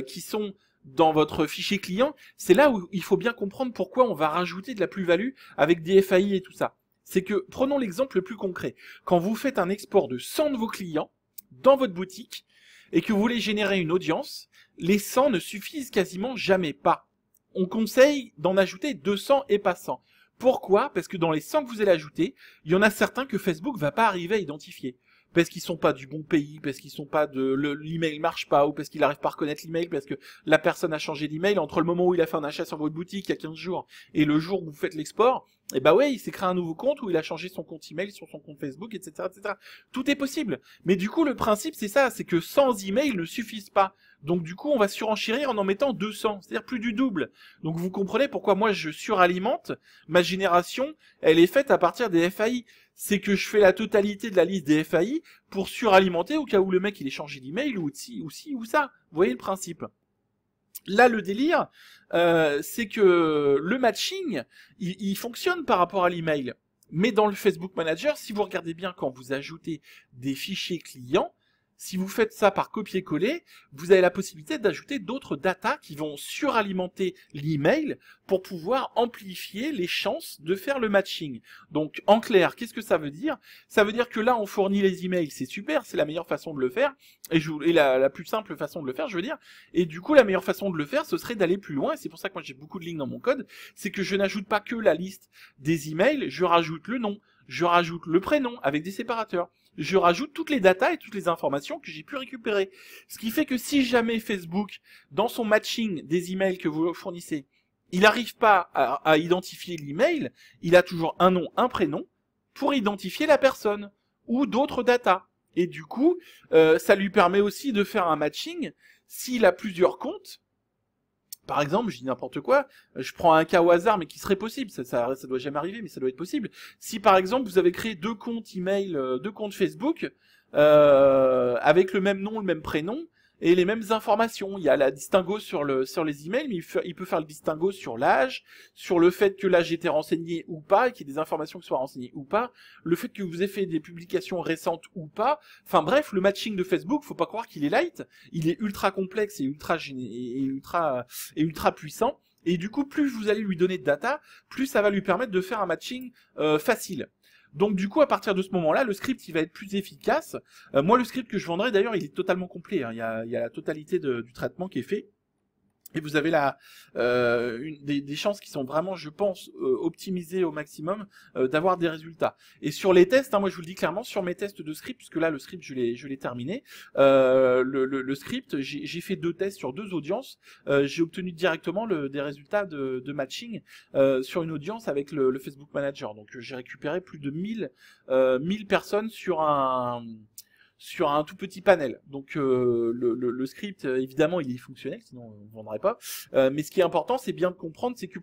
qui sont dans votre fichier client, c'est là où il faut bien comprendre pourquoi on va rajouter de la plus-value avec des FAI et tout ça. C'est que, prenons l'exemple le plus concret. Quand vous faites un export de 100 de vos clients dans votre boutique et que vous voulez générer une audience, les 100 ne suffisent quasiment jamais pas. On conseille d'en ajouter 200 et pas 100. Pourquoi? Parce que dans les 100 que vous allez ajouter, il y en a certains que Facebook va pas arriver à identifier. Parce qu'ils sont pas du bon pays, parce qu'ils sont pas l'email marche pas, ou parce qu'il arrive pas à reconnaître l'email, parce que la personne a changé d'email entre le moment où il a fait un achat sur votre boutique il y a 15 jours et le jour où vous faites l'export, et bah ouais, il s'est créé un nouveau compte où il a changé son compte email sur son compte Facebook, etc., etc. Tout est possible. Mais du coup, le principe, c'est ça, c'est que 100 emails ne suffisent pas. Donc du coup, on va surenchérir en mettant 200, c'est-à-dire plus du double. Donc vous comprenez pourquoi moi je suralimente, ma génération, elle est faite à partir des FAI. C'est que je fais la totalité de la liste des FAI pour suralimenter au cas où le mec il ait changé d'email ou ci ou ça. Vous voyez le principe. Là, le délire, c'est que le matching, il fonctionne par rapport à l'email. Mais dans le Facebook Manager, si vous regardez bien quand vous ajoutez des fichiers clients, si vous faites ça par copier-coller, vous avez la possibilité d'ajouter d'autres datas qui vont suralimenter l'email pour pouvoir amplifier les chances de faire le matching. Donc, en clair, qu'est-ce que ça veut dire? Ça veut dire que là, on fournit les emails, c'est super, c'est la meilleure façon de le faire, et la plus simple façon de le faire, je veux dire. Et du coup, la meilleure façon de le faire, ce serait d'aller plus loin, et c'est pour ça que moi j'ai beaucoup de lignes dans mon code, c'est que je n'ajoute pas que la liste des emails, je rajoute le nom, je rajoute le prénom avec des séparateurs. Je rajoute toutes les datas et toutes les informations que j'ai pu récupérer. Ce qui fait que si jamais Facebook, dans son matching des emails que vous fournissez, il n'arrive pas à identifier l'email, il a toujours un nom, un prénom, pour identifier la personne, ou d'autres datas. Et du coup, ça lui permet aussi de faire un matching s'il a plusieurs comptes. Par exemple, je dis n'importe quoi, je prends un cas au hasard, mais qui serait possible, ça doit jamais arriver, mais ça doit être possible. Si par exemple vous avez créé 2 comptes email, 2 comptes Facebook, avec le même nom, le même prénom, et les mêmes informations. Il y a la distinguo sur les emails, mais il peut faire le distinguo sur l'âge, sur le fait que l'âge était renseigné ou pas, et qu'il y ait des informations qui soient renseignées ou pas, le fait que vous ayez fait des publications récentes ou pas. Enfin bref, le matching de Facebook, faut pas croire qu'il est light, il est ultra complexe et ultra puissant. Et du coup, plus vous allez lui donner de data, plus ça va lui permettre de faire un matching facile. Donc du coup, à partir de ce moment-là, le script il va être plus efficace. Moi, le script que je vendrai, d'ailleurs, il est totalement complet. Hein. Il y a la totalité du traitement qui est fait. Et vous avez des chances qui sont vraiment, je pense, optimisées au maximum d'avoir des résultats. Et sur les tests, hein, moi je vous le dis clairement, sur mes tests de script, puisque là le script je l'ai terminé, le script, j'ai fait 2 tests sur 2 audiences, j'ai obtenu directement des résultats de matching sur une audience avec le Facebook Manager. Donc j'ai récupéré plus de 1000 personnes sur un tout petit panel. Donc le script, évidemment, il est fonctionnel, sinon on ne vendrait pas. Mais ce qui est important, c'est bien de comprendre, c'est que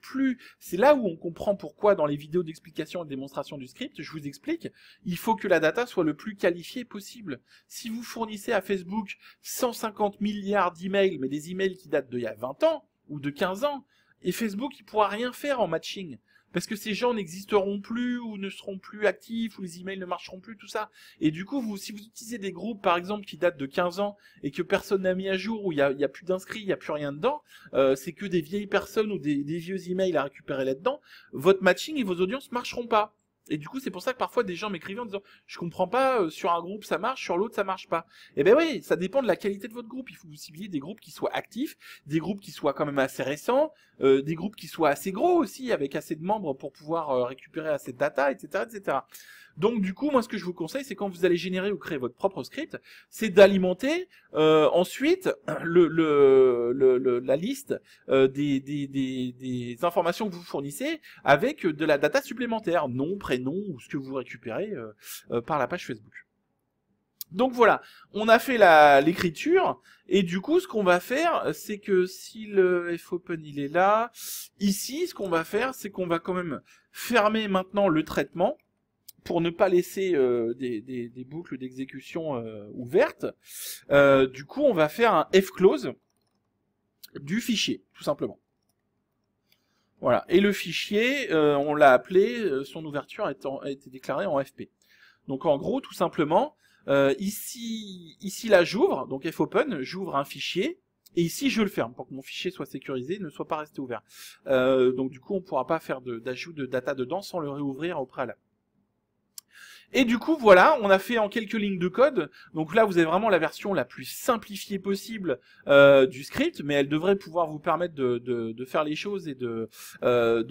c'est là où on comprend pourquoi dans les vidéos d'explication et de démonstration du script, je vous explique, il faut que la data soit le plus qualifiée possible. Si vous fournissez à Facebook 150 milliards d'emails, mais des emails qui datent d'il y a 20 ans, ou de 15 ans, et Facebook, il pourra rien faire en matching. Parce que ces gens n'existeront plus ou ne seront plus actifs ou les emails ne marcheront plus, tout ça. Et du coup, si vous utilisez des groupes, par exemple, qui datent de 15 ans et que personne n'a mis à jour, où il y a plus d'inscrits, il n'y a plus rien dedans, c'est que des vieilles personnes ou des vieux emails à récupérer là-dedans, votre matching et vos audiences marcheront pas. Et du coup, c'est pour ça que parfois des gens m'écrivaient en disant je comprends pas, sur un groupe ça marche, sur l'autre ça marche pas. Eh ben oui, ça dépend de la qualité de votre groupe. Il faut vous cibler des groupes qui soient actifs, des groupes qui soient quand même assez récents, des groupes qui soient assez gros aussi, avec assez de membres pour pouvoir récupérer assez de data, etc., etc. Donc du coup, moi ce que je vous conseille, c'est quand vous allez générer ou créer votre propre script, c'est d'alimenter ensuite la liste des informations que vous fournissez avec de la data supplémentaire, nom, prénom ou ce que vous récupérez par la page Facebook. Donc voilà, on a fait l'écriture, et du coup, ce qu'on va faire, c'est que si le fopen il est là, ici, ce qu'on va faire, c'est qu'on va quand même fermer maintenant le traitement, pour ne pas laisser des boucles d'exécution ouvertes. Du coup, on va faire un fclose du fichier, tout simplement. Voilà. Et le fichier, on l'a appelé, son ouverture a été déclarée en FP. Donc en gros, tout simplement, ici là j'ouvre, donc fopen, j'ouvre un fichier, et ici je le ferme pour que mon fichier soit sécurisé, ne soit pas resté ouvert. Donc du coup, on ne pourra pas faire d'ajout de data dedans sans le réouvrir au préalable. Et du coup, voilà, on a fait en quelques lignes de code. Donc là, vous avez vraiment la version la plus simplifiée possible du script, mais elle devrait pouvoir vous permettre de faire les choses et de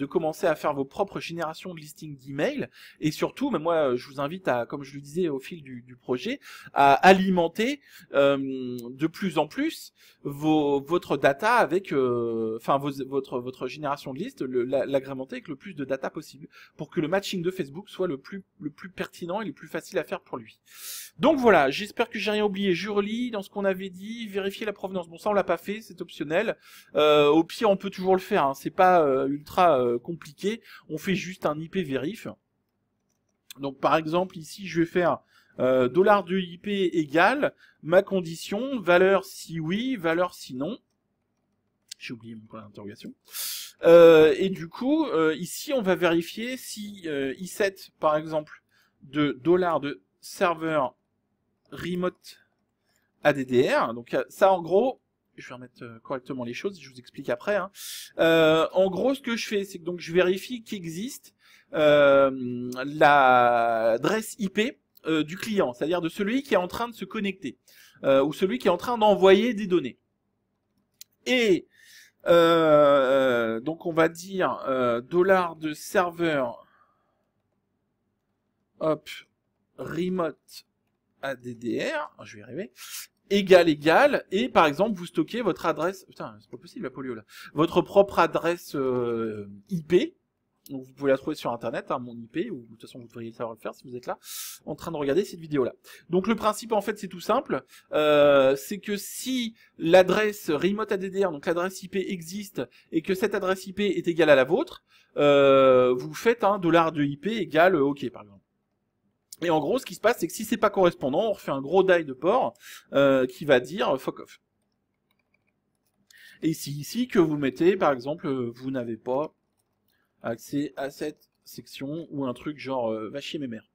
commencer à faire vos propres générations de listings d'emails. Et surtout, mais moi, je vous invite à, comme je le disais au fil du projet, à alimenter de plus en plus votre data avec, votre génération de liste, l'agrémenter avec le plus de data possible, pour que le matching de Facebook soit le plus pertinent et le plus facile à faire pour lui. Donc voilà, j'espère que j'ai rien oublié. Je relis dans ce qu'on avait dit, vérifier la provenance. Bon, ça on l'a pas fait, c'est optionnel. Au pire, on peut toujours le faire, hein. C'est pas ultra compliqué. On fait juste un IP vérif. Donc par exemple, ici, je vais faire $de IP égale ma condition, valeur si oui, valeur si non. J'ai oublié mon point d'interrogation. Et du coup, ici, on va vérifier si i7, par exemple, de $de serveur remote ADDR. Donc ça, en gros, je vais remettre correctement les choses, je vous explique après. Hein. En gros, ce que je fais, c'est que donc je vérifie qu'il existe l'adresse IP du client, c'est-à-dire de celui qui est en train de se connecter, ou celui qui est en train d'envoyer des données. Et donc on va dire dollar de serveur, hop, remote ADDR, je vais y arriver, égal, et par exemple vous stockez votre adresse, putain c'est pas possible la polio là, votre propre adresse IP. Donc vous pouvez la trouver sur internet, hein, mon IP, ou de toute façon vous devriez savoir le faire si vous êtes là, en train de regarder cette vidéo-là. Donc le principe en fait c'est tout simple, c'est que si l'adresse remote ADDR, donc l'adresse IP existe, et que cette adresse IP est égale à la vôtre, vous faites un dollar de IP égale OK par exemple. Et en gros ce qui se passe c'est que si c'est pas correspondant, on refait un gros die de port qui va dire fuck off. Et c'est ici que vous mettez par exemple vous n'avez pas accès à cette section ou un truc genre va chier mes mères.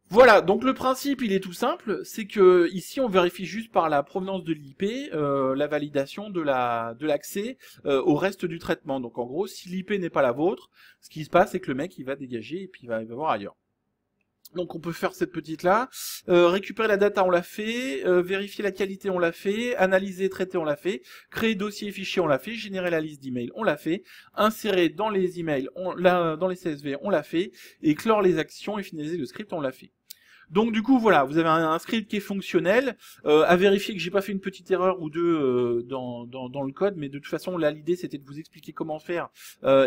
Voilà, donc le principe il est tout simple, c'est que ici on vérifie juste par la provenance de l'IP la validation de l'accès au reste du traitement. Donc en gros, si l'IP n'est pas la vôtre, ce qui se passe c'est que le mec il va dégager et puis il va voir ailleurs. Donc on peut faire cette petite là, récupérer la data on l'a fait, vérifier la qualité on l'a fait, analyser, traiter on l'a fait, créer dossier et fichier on l'a fait, générer la liste d'emails on l'a fait, insérer dans les emails, dans les CSV on l'a fait, et clore les actions et finaliser le script on l'a fait. Donc du coup voilà, vous avez un script qui est fonctionnel, à vérifier que j'ai pas fait une petite erreur ou deux dans le code, mais de toute façon là l'idée c'était de vous expliquer comment faire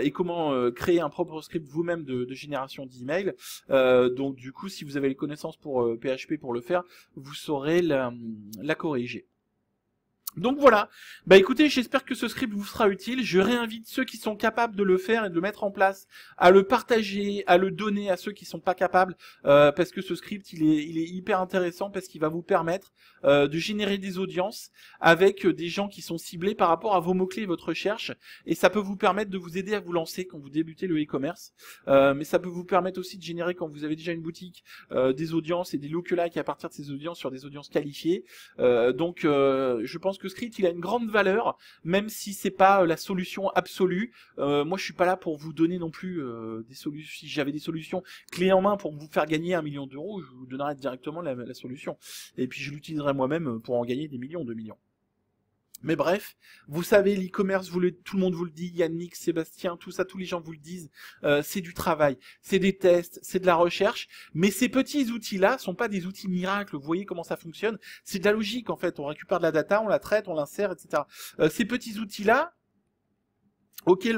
et comment créer un propre script vous-même de génération d'email. Donc du coup si vous avez les connaissances pour PHP pour le faire, vous saurez la corriger. Donc voilà, bah écoutez, j'espère que ce script vous sera utile, je réinvite ceux qui sont capables de le faire et de le mettre en place, à le partager, à le donner à ceux qui sont pas capables, parce que ce script il est hyper intéressant, parce qu'il va vous permettre de générer des audiences avec des gens qui sont ciblés par rapport à vos mots-clés et votre recherche, et ça peut vous permettre de vous aider à vous lancer quand vous débutez le e-commerce, mais ça peut vous permettre aussi de générer quand vous avez déjà une boutique, des audiences et des lookalikes à partir de ces audiences sur des audiences qualifiées, donc je pense que script il a une grande valeur, même si c'est pas la solution absolue. Moi je suis pas là pour vous donner non plus des solutions. Si j'avais des solutions clés en main pour vous faire gagner 1 million d'euros, je vous donnerais directement la solution, et puis je l'utiliserai moi-même pour en gagner des millions, 2 millions. Mais bref, vous savez, l'e-commerce, tout le monde vous le dit, Yannick, Sébastien, tout ça, tous les gens vous le disent, c'est du travail, c'est des tests, c'est de la recherche, mais ces petits outils-là sont pas des outils miracles, vous voyez comment ça fonctionne, c'est de la logique en fait, on récupère de la data, on la traite, on l'insère, etc. Ces petits outils-là, auxquels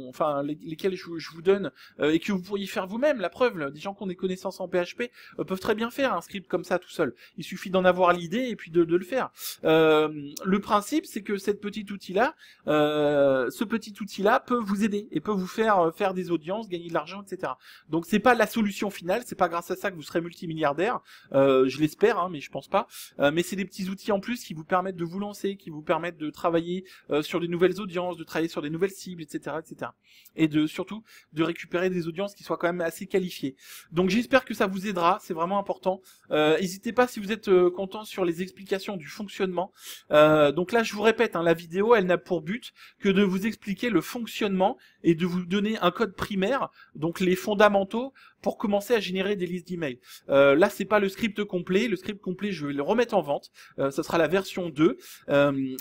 enfin lesquels je vous donne et que vous pourriez faire vous-même. La preuve, des gens qui ont des connaissances en PHP peuvent très bien faire un script comme ça tout seul. Il suffit d'en avoir l'idée et puis de le faire. Le principe, c'est que ce petit outil-là peut vous aider et peut vous faire des audiences, gagner de l'argent, etc. Donc c'est pas la solution finale, c'est pas grâce à ça que vous serez multimilliardaire. Je l'espère, hein, mais je pense pas. Mais c'est des petits outils en plus qui vous permettent de vous lancer, qui vous permettent de travailler sur des nouvelles audiences, de travailler sur des nouvelles cibles, etc., etc. Et surtout de récupérer des audiences qui soient quand même assez qualifiées. Donc j'espère que ça vous aidera, c'est vraiment important. N'hésitez pas si vous êtes content sur les explications du fonctionnement. Donc là je vous répète, hein, la vidéo elle n'a pour but que de vous expliquer le fonctionnement et de vous donner un code primaire, donc les fondamentaux pour commencer à générer des listes d'emails. Là c'est pas le script complet, je vais le remettre en vente, ça sera la version 2,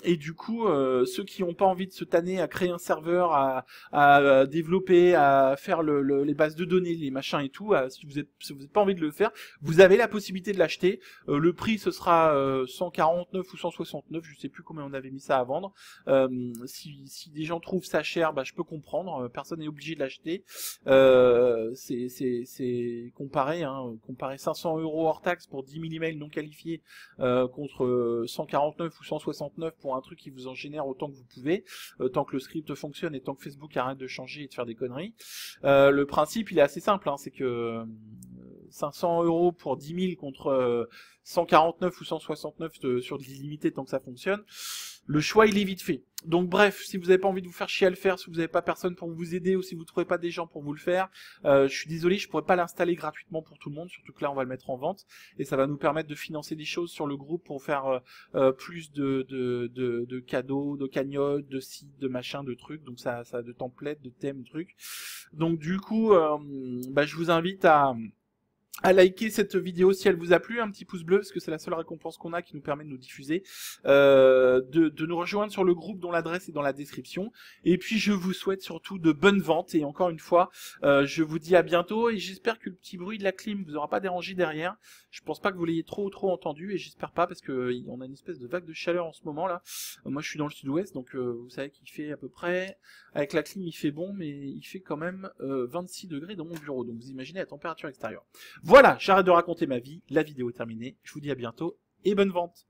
et du coup ceux qui n'ont pas envie de se tanner à créer un serveur, à développer, à faire les bases de données, les machins et tout, si vous n'avez pas envie de le faire, vous avez la possibilité de l'acheter. Le prix ce sera 149 ou 169, je sais plus combien on avait mis ça à vendre. Si des gens trouvent ça cher, bah je peux comprendre, personne n'est obligé de l'acheter. C'est comparer 500 € hors taxe pour 10 000 emails non qualifiés contre 149 ou 169 pour un truc qui vous en génère autant que vous pouvez, tant que le script fonctionne et tant que Facebook arrête de changer et de faire des conneries. Le principe il est assez simple, hein, c'est que 500 € pour 10 000 contre 149 ou 169 sur de l'illimité tant que ça fonctionne. le choix il est vite fait. Donc bref, si vous n'avez pas envie de vous faire chier à le faire, si vous n'avez pas personne pour vous aider ou si vous trouvez pas des gens pour vous le faire, je suis désolé, je pourrais pas l'installer gratuitement pour tout le monde, surtout que là on va le mettre en vente et ça va nous permettre de financer des choses sur le groupe pour faire plus de cadeaux, de cagnottes, de sites, de machins, de trucs, donc ça de templates, de thèmes, trucs. Donc du coup, je vous invite à liker cette vidéo si elle vous a plu, un petit pouce bleu parce que c'est la seule récompense qu'on a qui nous permet de nous diffuser, de nous rejoindre sur le groupe dont l'adresse est dans la description, et puis je vous souhaite surtout de bonnes ventes, et encore une fois, je vous dis à bientôt, et j'espère que le petit bruit de la clim vous aura pas dérangé derrière. Je pense pas que vous l'ayez trop entendu, et j'espère pas parce que on a une espèce de vague de chaleur en ce moment là. Moi je suis dans le sud-ouest, donc vous savez qu'il fait à peu près, avec la clim il fait bon, mais il fait quand même 26 degrés dans mon bureau, donc vous imaginez la température extérieure. Voilà, j'arrête de raconter ma vie, la vidéo est terminée, je vous dis à bientôt et bonne vente.